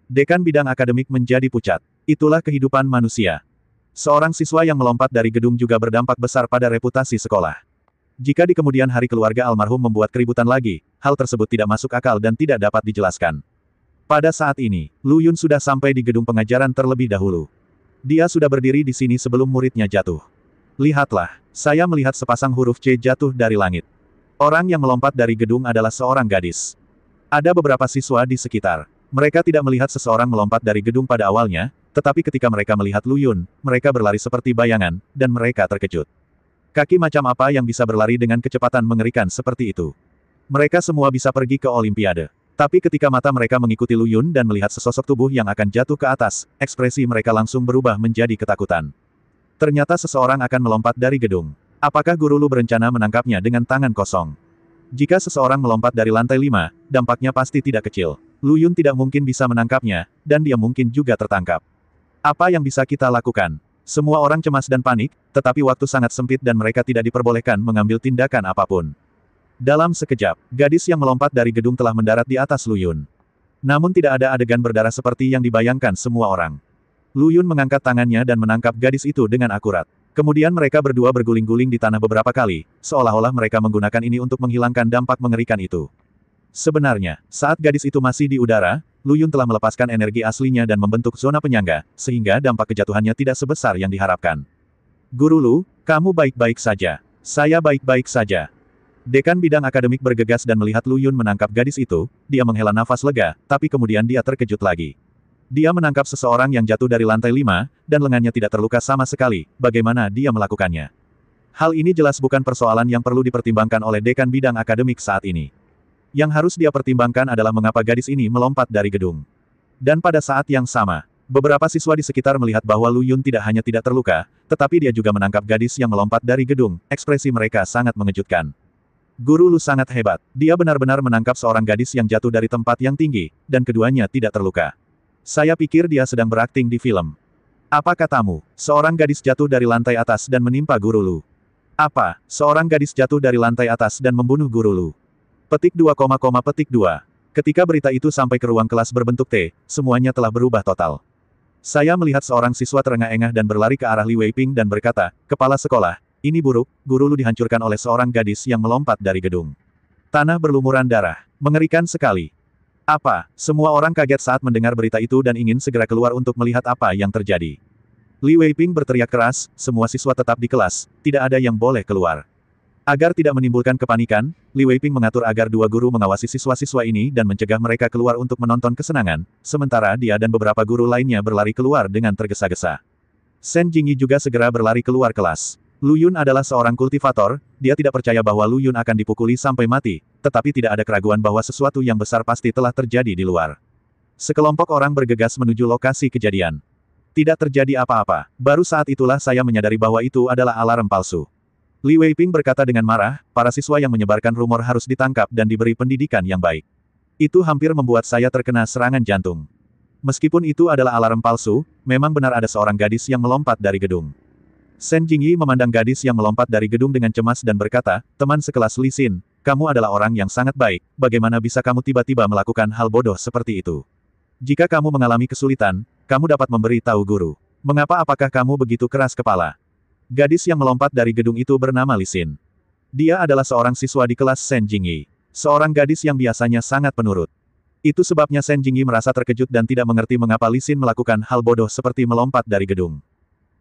Dekan bidang akademik menjadi pucat. Itulah kehidupan manusia. Seorang siswa yang melompat dari gedung juga berdampak besar pada reputasi sekolah. Jika di kemudian hari keluarga almarhum membuat keributan lagi, hal tersebut tidak masuk akal dan tidak dapat dijelaskan. Pada saat ini, Lu Yun sudah sampai di gedung pengajaran terlebih dahulu. Dia sudah berdiri di sini sebelum muridnya jatuh. "Lihatlah, saya melihat sepasang huruf C jatuh dari langit. Orang yang melompat dari gedung adalah seorang gadis." Ada beberapa siswa di sekitar. Mereka tidak melihat seseorang melompat dari gedung pada awalnya, tetapi ketika mereka melihat Lu Yun, mereka berlari seperti bayangan, dan mereka terkejut. Kaki macam apa yang bisa berlari dengan kecepatan mengerikan seperti itu? Mereka semua bisa pergi ke Olimpiade. Tapi ketika mata mereka mengikuti Lu Yun dan melihat sesosok tubuh yang akan jatuh ke atas, ekspresi mereka langsung berubah menjadi ketakutan. Ternyata seseorang akan melompat dari gedung. Apakah Guru Lu berencana menangkapnya dengan tangan kosong? Jika seseorang melompat dari lantai 5, dampaknya pasti tidak kecil. Lu Yun tidak mungkin bisa menangkapnya, dan dia mungkin juga tertangkap. Apa yang bisa kita lakukan? Semua orang cemas dan panik, tetapi waktu sangat sempit dan mereka tidak diperbolehkan mengambil tindakan apapun. Dalam sekejap, gadis yang melompat dari gedung telah mendarat di atas Lu Yun. Namun tidak ada adegan berdarah seperti yang dibayangkan semua orang. Lu Yun mengangkat tangannya dan menangkap gadis itu dengan akurat. Kemudian mereka berdua berguling-guling di tanah beberapa kali, seolah-olah mereka menggunakan ini untuk menghilangkan dampak mengerikan itu. Sebenarnya, saat gadis itu masih di udara, Lu Yun telah melepaskan energi aslinya dan membentuk zona penyangga, sehingga dampak kejatuhannya tidak sebesar yang diharapkan. Guru Lu, kamu baik-baik saja. Saya baik-baik saja. Dekan bidang akademik bergegas dan melihat Lu Yun menangkap gadis itu, dia menghela nafas lega, tapi kemudian dia terkejut lagi. Dia menangkap seseorang yang jatuh dari lantai 5, dan lengannya tidak terluka sama sekali, bagaimana dia melakukannya. Hal ini jelas bukan persoalan yang perlu dipertimbangkan oleh dekan bidang akademik saat ini. Yang harus dia pertimbangkan adalah mengapa gadis ini melompat dari gedung. Dan pada saat yang sama, beberapa siswa di sekitar melihat bahwa Lu Yun tidak hanya tidak terluka, tetapi dia juga menangkap gadis yang melompat dari gedung, ekspresi mereka sangat mengejutkan. Guru Lu sangat hebat, dia benar-benar menangkap seorang gadis yang jatuh dari tempat yang tinggi, dan keduanya tidak terluka. Saya pikir dia sedang berakting di film. Apa katamu? Seorang gadis jatuh dari lantai atas dan menimpa Guru Lu. Apa? Seorang gadis jatuh dari lantai atas dan membunuh Guru Lu. Petik 2, petik 2. Ketika berita itu sampai ke ruang kelas berbentuk T, semuanya telah berubah total. Saya melihat seorang siswa terengah-engah dan berlari ke arah Li Weiping dan berkata, "Kepala sekolah, ini buruk, Guru Lu dihancurkan oleh seorang gadis yang melompat dari gedung." Tanah berlumuran darah. Mengerikan sekali. Apa? Semua orang kaget saat mendengar berita itu dan ingin segera keluar untuk melihat apa yang terjadi. Li Weiping berteriak keras, semua siswa tetap di kelas, tidak ada yang boleh keluar. Agar tidak menimbulkan kepanikan, Li Weiping mengatur agar dua guru mengawasi siswa-siswa ini dan mencegah mereka keluar untuk menonton kesenangan, sementara dia dan beberapa guru lainnya berlari keluar dengan tergesa-gesa. Shen Jingyi juga segera berlari keluar kelas. Lu Yun adalah seorang kultivator, dia tidak percaya bahwa Lu Yun akan dipukuli sampai mati, tetapi tidak ada keraguan bahwa sesuatu yang besar pasti telah terjadi di luar. Sekelompok orang bergegas menuju lokasi kejadian. Tidak terjadi apa-apa, baru saat itulah saya menyadari bahwa itu adalah alarm palsu. Li Weiping berkata dengan marah, para siswa yang menyebarkan rumor harus ditangkap dan diberi pendidikan yang baik. Itu hampir membuat saya terkena serangan jantung. Meskipun itu adalah alarm palsu, memang benar ada seorang gadis yang melompat dari gedung. Shen Jingyi memandang gadis yang melompat dari gedung dengan cemas dan berkata, "Teman sekelas Li Xin, kamu adalah orang yang sangat baik, bagaimana bisa kamu tiba-tiba melakukan hal bodoh seperti itu? Jika kamu mengalami kesulitan, kamu dapat memberi tahu guru. Apakah kamu begitu keras kepala?" Gadis yang melompat dari gedung itu bernama Li Xin. Dia adalah seorang siswa di kelas Shen Jingyi. Seorang gadis yang biasanya sangat penurut. Itu sebabnya Shen Jingyi merasa terkejut dan tidak mengerti mengapa Li Xin melakukan hal bodoh seperti melompat dari gedung.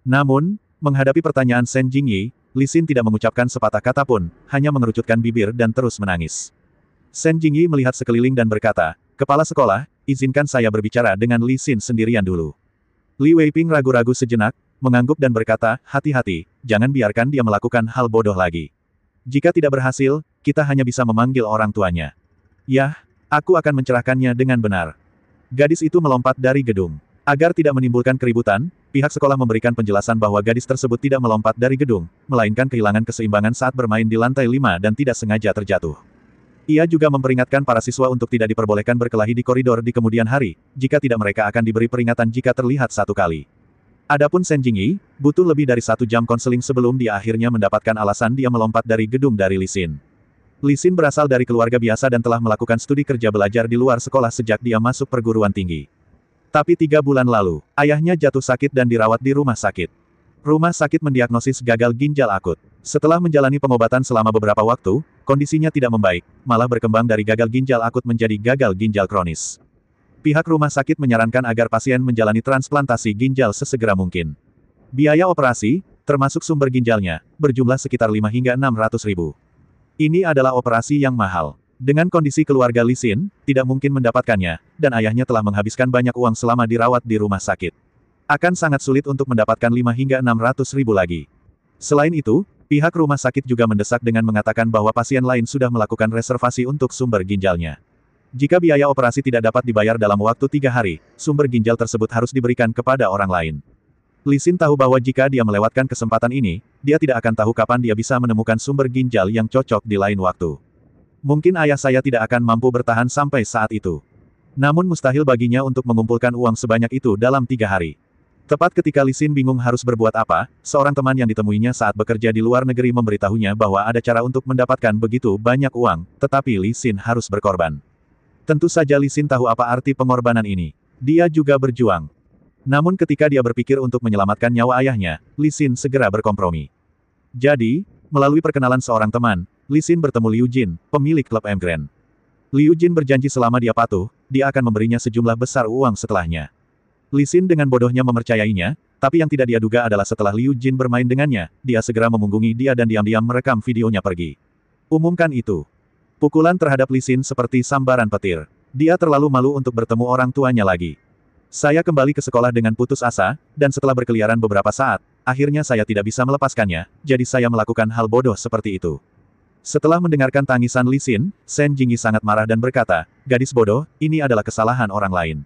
Namun, menghadapi pertanyaan Shen Jingyi, Li Xin tidak mengucapkan sepatah kata pun, hanya mengerucutkan bibir dan terus menangis. Shen Jingyi melihat sekeliling dan berkata, "Kepala sekolah, izinkan saya berbicara dengan Li Xin sendirian dulu." Li Weiping ragu-ragu sejenak, mengangguk dan berkata, "Hati-hati, jangan biarkan dia melakukan hal bodoh lagi. Jika tidak berhasil, kita hanya bisa memanggil orang tuanya." "Yah, aku akan mencerahkannya dengan benar." Gadis itu melompat dari gedung. Agar tidak menimbulkan keributan, pihak sekolah memberikan penjelasan bahwa gadis tersebut tidak melompat dari gedung, melainkan kehilangan keseimbangan saat bermain di lantai 5 dan tidak sengaja terjatuh. Ia juga memperingatkan para siswa untuk tidak diperbolehkan berkelahi di koridor di kemudian hari, jika tidak mereka akan diberi peringatan jika terlihat satu kali. Adapun Shen Jingyi, butuh lebih dari 1 jam konseling sebelum dia akhirnya mendapatkan alasan dia melompat dari gedung dari Li Xin. Li Xin berasal dari keluarga biasa dan telah melakukan studi kerja belajar di luar sekolah sejak dia masuk perguruan tinggi. Tapi 3 bulan lalu, ayahnya jatuh sakit dan dirawat di rumah sakit. Rumah sakit mendiagnosis gagal ginjal akut. Setelah menjalani pengobatan selama beberapa waktu, kondisinya tidak membaik, malah berkembang dari gagal ginjal akut menjadi gagal ginjal kronis. Pihak rumah sakit menyarankan agar pasien menjalani transplantasi ginjal sesegera mungkin. Biaya operasi, termasuk sumber ginjalnya, berjumlah sekitar 5 hingga 600 ribu. Ini adalah operasi yang mahal. Dengan kondisi keluarga Li Xin, tidak mungkin mendapatkannya, dan ayahnya telah menghabiskan banyak uang selama dirawat di rumah sakit. Akan sangat sulit untuk mendapatkan 5 hingga 600 ribu lagi. Selain itu, pihak rumah sakit juga mendesak dengan mengatakan bahwa pasien lain sudah melakukan reservasi untuk sumber ginjalnya. Jika biaya operasi tidak dapat dibayar dalam waktu 3 hari, sumber ginjal tersebut harus diberikan kepada orang lain. Li Xin tahu bahwa jika dia melewatkan kesempatan ini, dia tidak akan tahu kapan dia bisa menemukan sumber ginjal yang cocok di lain waktu. Mungkin ayah saya tidak akan mampu bertahan sampai saat itu. Namun mustahil baginya untuk mengumpulkan uang sebanyak itu dalam 3 hari. Tepat ketika Li Xin bingung harus berbuat apa, seorang teman yang ditemuinya saat bekerja di luar negeri memberitahunya bahwa ada cara untuk mendapatkan begitu banyak uang, tetapi Li Xin harus berkorban. Tentu saja Li Xin tahu apa arti pengorbanan ini. Dia juga berjuang. Namun ketika dia berpikir untuk menyelamatkan nyawa ayahnya, Li Xin segera berkompromi. Jadi, melalui perkenalan seorang teman, Li Xin bertemu Liu Jin, pemilik klub Emgren. Liu Jin berjanji selama dia patuh, dia akan memberinya sejumlah besar uang setelahnya. Li Xin dengan bodohnya mempercayainya, tapi yang tidak dia duga adalah setelah Liu Jin bermain dengannya, dia segera memunggungi dia dan diam-diam merekam videonya pergi. Umumkan itu. Pukulan terhadap Li Xin seperti sambaran petir. Dia terlalu malu untuk bertemu orang tuanya lagi. Saya kembali ke sekolah dengan putus asa, dan setelah berkeliaran beberapa saat, akhirnya saya tidak bisa melepaskannya, jadi saya melakukan hal bodoh seperti itu. Setelah mendengarkan tangisan Li Xin, Shen Jingyi sangat marah dan berkata, "Gadis bodoh, ini adalah kesalahan orang lain.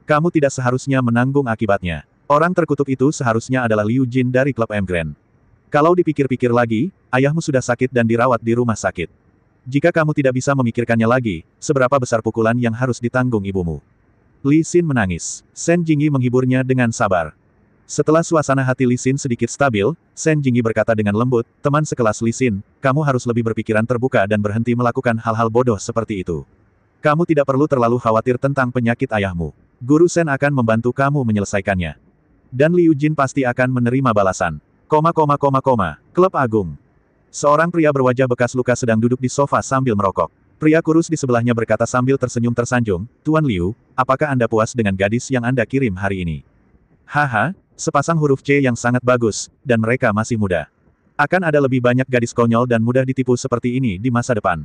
Kamu tidak seharusnya menanggung akibatnya. Orang terkutuk itu seharusnya adalah Liu Jin dari klub Emgren. Kalau dipikir-pikir lagi, ayahmu sudah sakit dan dirawat di rumah sakit. Jika kamu tidak bisa memikirkannya lagi, seberapa besar pukulan yang harus ditanggung ibumu?" Li Xin menangis. Shen Jingyi menghiburnya dengan sabar. Setelah suasana hati Li Xin sedikit stabil, Shen Jingyi berkata dengan lembut, "Teman sekelas Li Xin, kamu harus lebih berpikiran terbuka dan berhenti melakukan hal-hal bodoh seperti itu. Kamu tidak perlu terlalu khawatir tentang penyakit ayahmu. Guru Shen akan membantu kamu menyelesaikannya. Dan Liu Jin pasti akan menerima balasan. Klub Agung." Seorang pria berwajah bekas luka sedang duduk di sofa sambil merokok. Pria kurus di sebelahnya berkata sambil tersenyum tersanjung, "Tuan Liu, apakah Anda puas dengan gadis yang Anda kirim hari ini?" "Haha, sepasang huruf C yang sangat bagus, dan mereka masih muda. Akan ada lebih banyak gadis konyol dan mudah ditipu seperti ini di masa depan."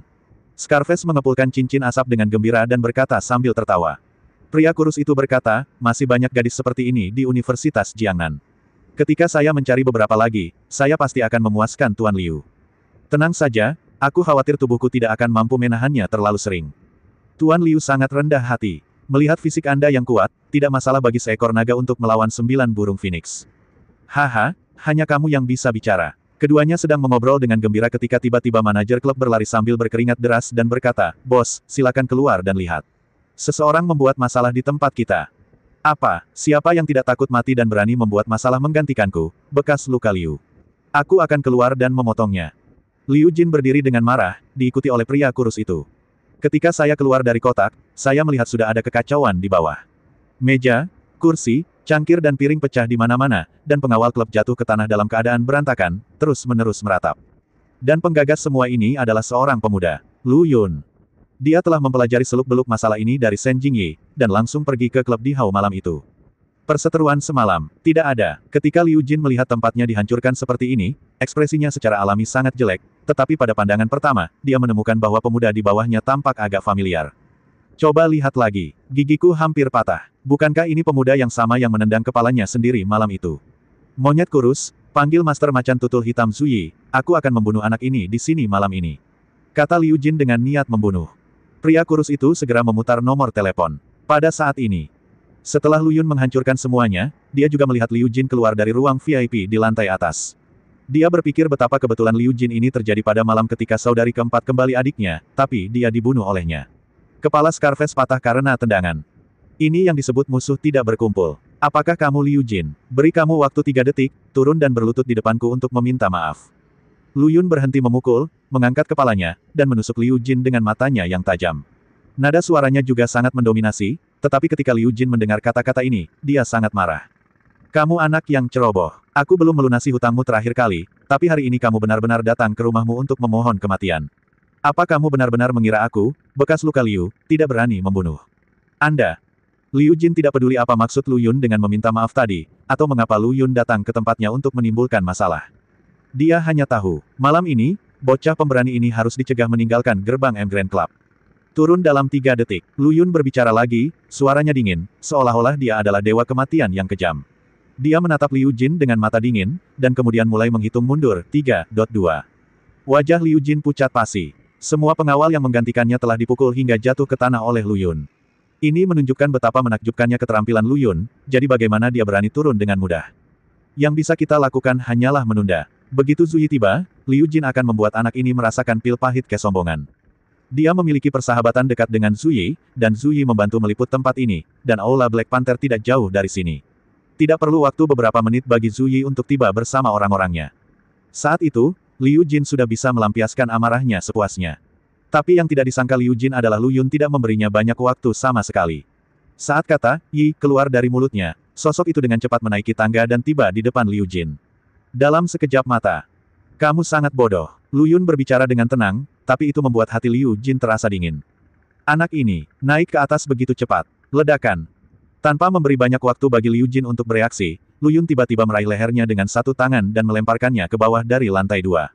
Scarface mengepulkan cincin asap dengan gembira dan berkata sambil tertawa. Pria kurus itu berkata, "Masih banyak gadis seperti ini di Universitas Jiangnan. Ketika saya mencari beberapa lagi, saya pasti akan memuaskan Tuan Liu. Tenang saja, aku khawatir tubuhku tidak akan mampu menahannya terlalu sering." Tuan Liu sangat rendah hati. "Melihat fisik Anda yang kuat, tidak masalah bagi seekor naga untuk melawan 9 burung phoenix." "Haha, hanya kamu yang bisa bicara." Keduanya sedang mengobrol dengan gembira ketika tiba-tiba manajer klub berlari sambil berkeringat deras dan berkata, "Bos, silakan keluar dan lihat. Seseorang membuat masalah di tempat kita." "Apa? Siapa yang tidak takut mati dan berani membuat masalah menggantikanku?" Bekas luka Liu. "Aku akan keluar dan memotongnya." Liu Jin berdiri dengan marah, diikuti oleh pria kurus itu. "Ketika saya keluar dari kotak, saya melihat sudah ada kekacauan di bawah. Meja, kursi, cangkir dan piring pecah di mana-mana, dan pengawal klub jatuh ke tanah dalam keadaan berantakan, terus-menerus meratap. Dan penggagas semua ini adalah seorang pemuda, Lu Yun. Dia telah mempelajari seluk-beluk masalah ini dari Shen Jingyi, dan langsung pergi ke klub di Hao malam itu. Perseteruan semalam, tidak ada. Ketika Liu Jin melihat tempatnya dihancurkan seperti ini, ekspresinya secara alami sangat jelek, tetapi pada pandangan pertama, dia menemukan bahwa pemuda di bawahnya tampak agak familiar. "Coba lihat lagi. Gigiku hampir patah. Bukankah ini pemuda yang sama yang menendang kepalanya sendiri malam itu?" "Monyet kurus, panggil Master Macan Tutul Hitam Zuyi, aku akan membunuh anak ini di sini malam ini," kata Liu Jin dengan niat membunuh. Pria kurus itu segera memutar nomor telepon. Pada saat ini, setelah Lu Yun menghancurkan semuanya, dia juga melihat Liu Jin keluar dari ruang VIP di lantai atas. Dia berpikir betapa kebetulan Liu Jin ini terjadi pada malam ketika saudari keempat kembali adiknya, tapi dia dibunuh olehnya. Kepala Scarface patah karena tendangan. "Ini yang disebut musuh tidak berkumpul. Apakah kamu Liu Jin? Beri kamu waktu 3 detik, turun dan berlutut di depanku untuk meminta maaf." Lu Yun berhenti memukul, mengangkat kepalanya, dan menusuk Liu Jin dengan matanya yang tajam. Nada suaranya juga sangat mendominasi, tetapi ketika Liu Jin mendengar kata-kata ini, dia sangat marah. "Kamu anak yang ceroboh. Aku belum melunasi hutangmu terakhir kali, tapi hari ini kamu benar-benar datang ke rumahmu untuk memohon kematian. Apa kamu benar-benar mengira aku, bekas luka Liu, tidak berani membunuh Anda?" Liu Jin tidak peduli apa maksud Lu Yun dengan meminta maaf tadi, atau mengapa Lu Yun datang ke tempatnya untuk menimbulkan masalah. Dia hanya tahu, malam ini, bocah pemberani ini harus dicegah meninggalkan gerbang Emgren Club. Turun dalam 3 detik. Lu Yun berbicara lagi, suaranya dingin, seolah-olah dia adalah dewa kematian yang kejam. Dia menatap Liu Jin dengan mata dingin, dan kemudian mulai menghitung mundur, 3.2. Wajah Liu Jin pucat pasi. Semua pengawal yang menggantikannya telah dipukul hingga jatuh ke tanah oleh Lu Yun. Ini menunjukkan betapa menakjubkannya keterampilan Lu Yun, jadi bagaimana dia berani turun dengan mudah. Yang bisa kita lakukan hanyalah menunda. Begitu Zuyi tiba, Liu Jin akan membuat anak ini merasakan pil pahit kesombongan. Dia memiliki persahabatan dekat dengan Zuyi, dan Zuyi membantu meliput tempat ini, dan Aula Black Panther tidak jauh dari sini. Tidak perlu waktu beberapa menit bagi Zuyi untuk tiba bersama orang-orangnya. Saat itu, Liu Jin sudah bisa melampiaskan amarahnya sepuasnya. Tapi yang tidak disangka Liu Jin adalah Lu Yun tidak memberinya banyak waktu sama sekali. Saat kata "Yi" keluar dari mulutnya, sosok itu dengan cepat menaiki tangga dan tiba di depan Liu Jin. Dalam sekejap mata, "Kamu sangat bodoh." Lu Yun berbicara dengan tenang, tapi itu membuat hati Liu Jin terasa dingin. Anak ini, naik ke atas begitu cepat. Ledakan. Tanpa memberi banyak waktu bagi Liu Jin untuk bereaksi, Lu Yun tiba-tiba meraih lehernya dengan satu tangan dan melemparkannya ke bawah dari lantai 2.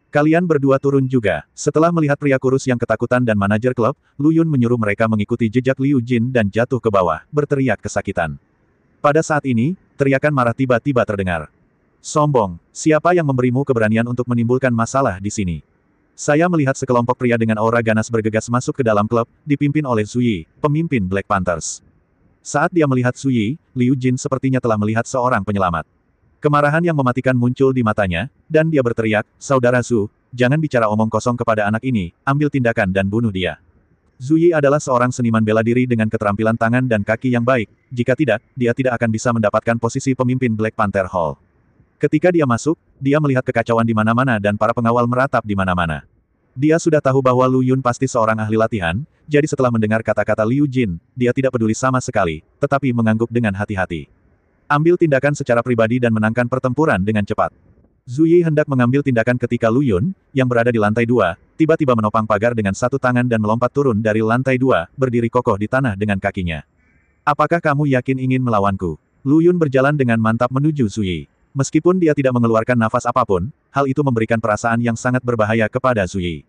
Kalian berdua turun juga. Setelah melihat pria kurus yang ketakutan dan manajer klub, Lu Yun menyuruh mereka mengikuti jejak Liu Jin dan jatuh ke bawah, berteriak kesakitan. Pada saat ini, teriakan marah tiba-tiba terdengar. "Sombong, siapa yang memberimu keberanian untuk menimbulkan masalah di sini?" Saya melihat sekelompok pria dengan aura ganas bergegas masuk ke dalam klub, dipimpin oleh Zuyi, pemimpin Black Panthers. Saat dia melihat Zuyi, Liu Jin sepertinya telah melihat seorang penyelamat. Kemarahan yang mematikan muncul di matanya, dan dia berteriak, "Saudara Zhu, jangan bicara omong kosong kepada anak ini, ambil tindakan dan bunuh dia." Zuyi adalah seorang seniman bela diri dengan keterampilan tangan dan kaki yang baik, jika tidak, dia tidak akan bisa mendapatkan posisi pemimpin Black Panther Hall. Ketika dia masuk, dia melihat kekacauan di mana-mana dan para pengawal meratap di mana-mana. Dia sudah tahu bahwa Lu Yun pasti seorang ahli latihan, jadi setelah mendengar kata-kata Liu Jin, dia tidak peduli sama sekali, tetapi mengangguk dengan hati-hati. Ambil tindakan secara pribadi dan menangkan pertempuran dengan cepat. Zuyi hendak mengambil tindakan ketika Lu Yun, yang berada di lantai 2, tiba-tiba menopang pagar dengan satu tangan dan melompat turun dari lantai 2, berdiri kokoh di tanah dengan kakinya. "Apakah kamu yakin ingin melawanku?" Lu Yun berjalan dengan mantap menuju Zuyi. Meskipun dia tidak mengeluarkan nafas apapun, hal itu memberikan perasaan yang sangat berbahaya kepada Zuyi.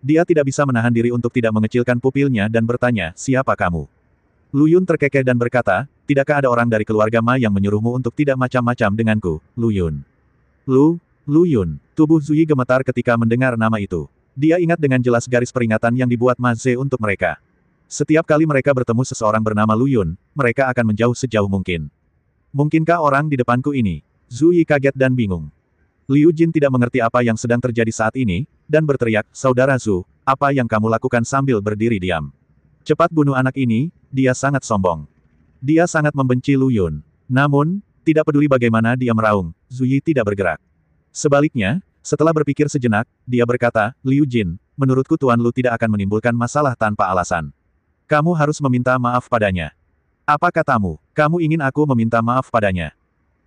Dia tidak bisa menahan diri untuk tidak mengecilkan pupilnya dan bertanya, "Siapa kamu?" Lu Yun terkekeh dan berkata, "Tidakkah ada orang dari keluarga Ma yang menyuruhmu untuk tidak macam-macam denganku, Lu Yun?" Lu Yun. Tubuh Zuyi gemetar ketika mendengar nama itu. Dia ingat dengan jelas garis peringatan yang dibuat Ma Ze untuk mereka. Setiap kali mereka bertemu seseorang bernama Lu Yun, mereka akan menjauh sejauh mungkin. Mungkinkah orang di depanku ini? Zuyi kaget dan bingung. Liu Jin tidak mengerti apa yang sedang terjadi saat ini, dan berteriak, "Saudara Zhu, apa yang kamu lakukan sambil berdiri diam? Cepat bunuh anak ini, dia sangat sombong." Dia sangat membenci Lu Yun. Namun, tidak peduli bagaimana dia meraung, Zuyi tidak bergerak. Sebaliknya, setelah berpikir sejenak, dia berkata, "Liu Jin, menurutku Tuan Lu tidak akan menimbulkan masalah tanpa alasan. Kamu harus meminta maaf padanya." "Apa katamu? Kamu ingin aku meminta maaf padanya?"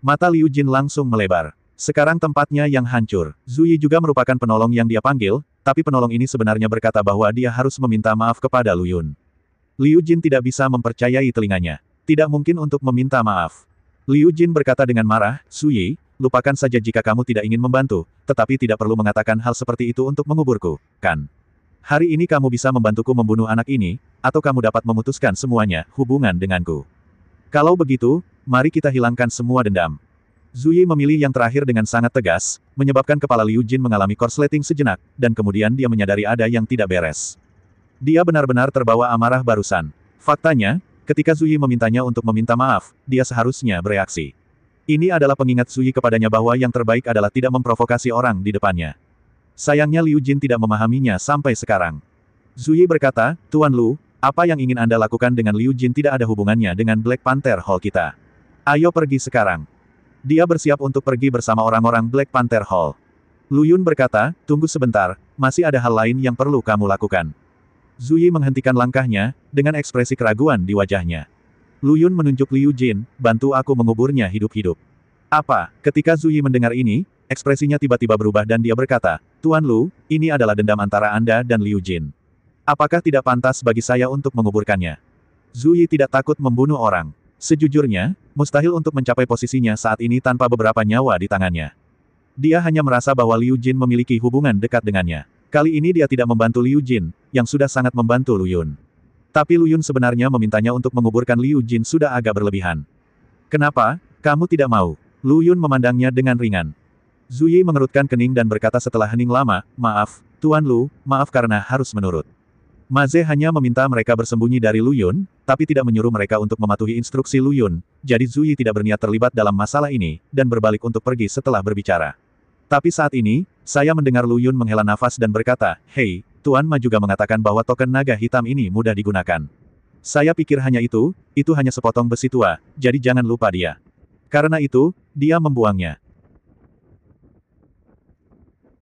Mata Liu Jin langsung melebar. Sekarang tempatnya yang hancur. Zuyi juga merupakan penolong yang dia panggil, tapi penolong ini sebenarnya berkata bahwa dia harus meminta maaf kepada Lu Yun. Liu Jin tidak bisa mempercayai telinganya. Tidak mungkin untuk meminta maaf. Liu Jin berkata dengan marah, "Zuyi, lupakan saja jika kamu tidak ingin membantu, tetapi tidak perlu mengatakan hal seperti itu untuk menguburku, kan? Hari ini kamu bisa membantuku membunuh anak ini, atau kamu dapat memutuskan semuanya, hubungan denganku. Kalau begitu, mari kita hilangkan semua dendam." Zuyi memilih yang terakhir dengan sangat tegas, menyebabkan kepala Liu Jin mengalami korsleting sejenak, dan kemudian dia menyadari ada yang tidak beres. Dia benar-benar terbawa amarah barusan. Faktanya, ketika Zuyi memintanya untuk meminta maaf, dia seharusnya bereaksi. Ini adalah pengingat Zuyi kepadanya bahwa yang terbaik adalah tidak memprovokasi orang di depannya. Sayangnya Liu Jin tidak memahaminya sampai sekarang. Zuyi berkata, "Tuan Lu, apa yang ingin Anda lakukan dengan Liu Jin tidak ada hubungannya dengan Black Panther Hall kita. Ayo pergi sekarang." Dia bersiap untuk pergi bersama orang-orang Black Panther Hall. Lu Yun berkata, "Tunggu sebentar, masih ada hal lain yang perlu kamu lakukan." Zuyi menghentikan langkahnya, dengan ekspresi keraguan di wajahnya. Lu Yun menunjuk Liu Jin, "Bantu aku menguburnya hidup-hidup." "Apa?" Ketika Zuyi mendengar ini, ekspresinya tiba-tiba berubah dan dia berkata, "Tuan Lu, ini adalah dendam antara Anda dan Liu Jin. Apakah tidak pantas bagi saya untuk menguburkannya?" Zuyi tidak takut membunuh orang. Sejujurnya, mustahil untuk mencapai posisinya saat ini tanpa beberapa nyawa di tangannya. Dia hanya merasa bahwa Liu Jin memiliki hubungan dekat dengannya. Kali ini dia tidak membantu Liu Jin, yang sudah sangat membantu Lu Yun. Tapi Lu Yun sebenarnya memintanya untuk menguburkan Liu Jin sudah agak berlebihan. "Kenapa, kamu tidak mau?" Lu Yun memandangnya dengan ringan. Zuyi mengerutkan kening dan berkata setelah hening lama, "Maaf, Tuan Lu, maaf karena harus menurut." Maze hanya meminta mereka bersembunyi dari Lu Yun, tapi tidak menyuruh mereka untuk mematuhi instruksi Lu Yun, jadi Zuyi tidak berniat terlibat dalam masalah ini, dan berbalik untuk pergi setelah berbicara. Tapi saat ini, saya mendengar Lu Yun menghela nafas dan berkata, "Hei, Tuan Ma juga mengatakan bahwa token naga hitam ini mudah digunakan. Saya pikir hanya itu hanya sepotong besi tua, jadi jangan lupa dia. Karena itu, dia membuangnya."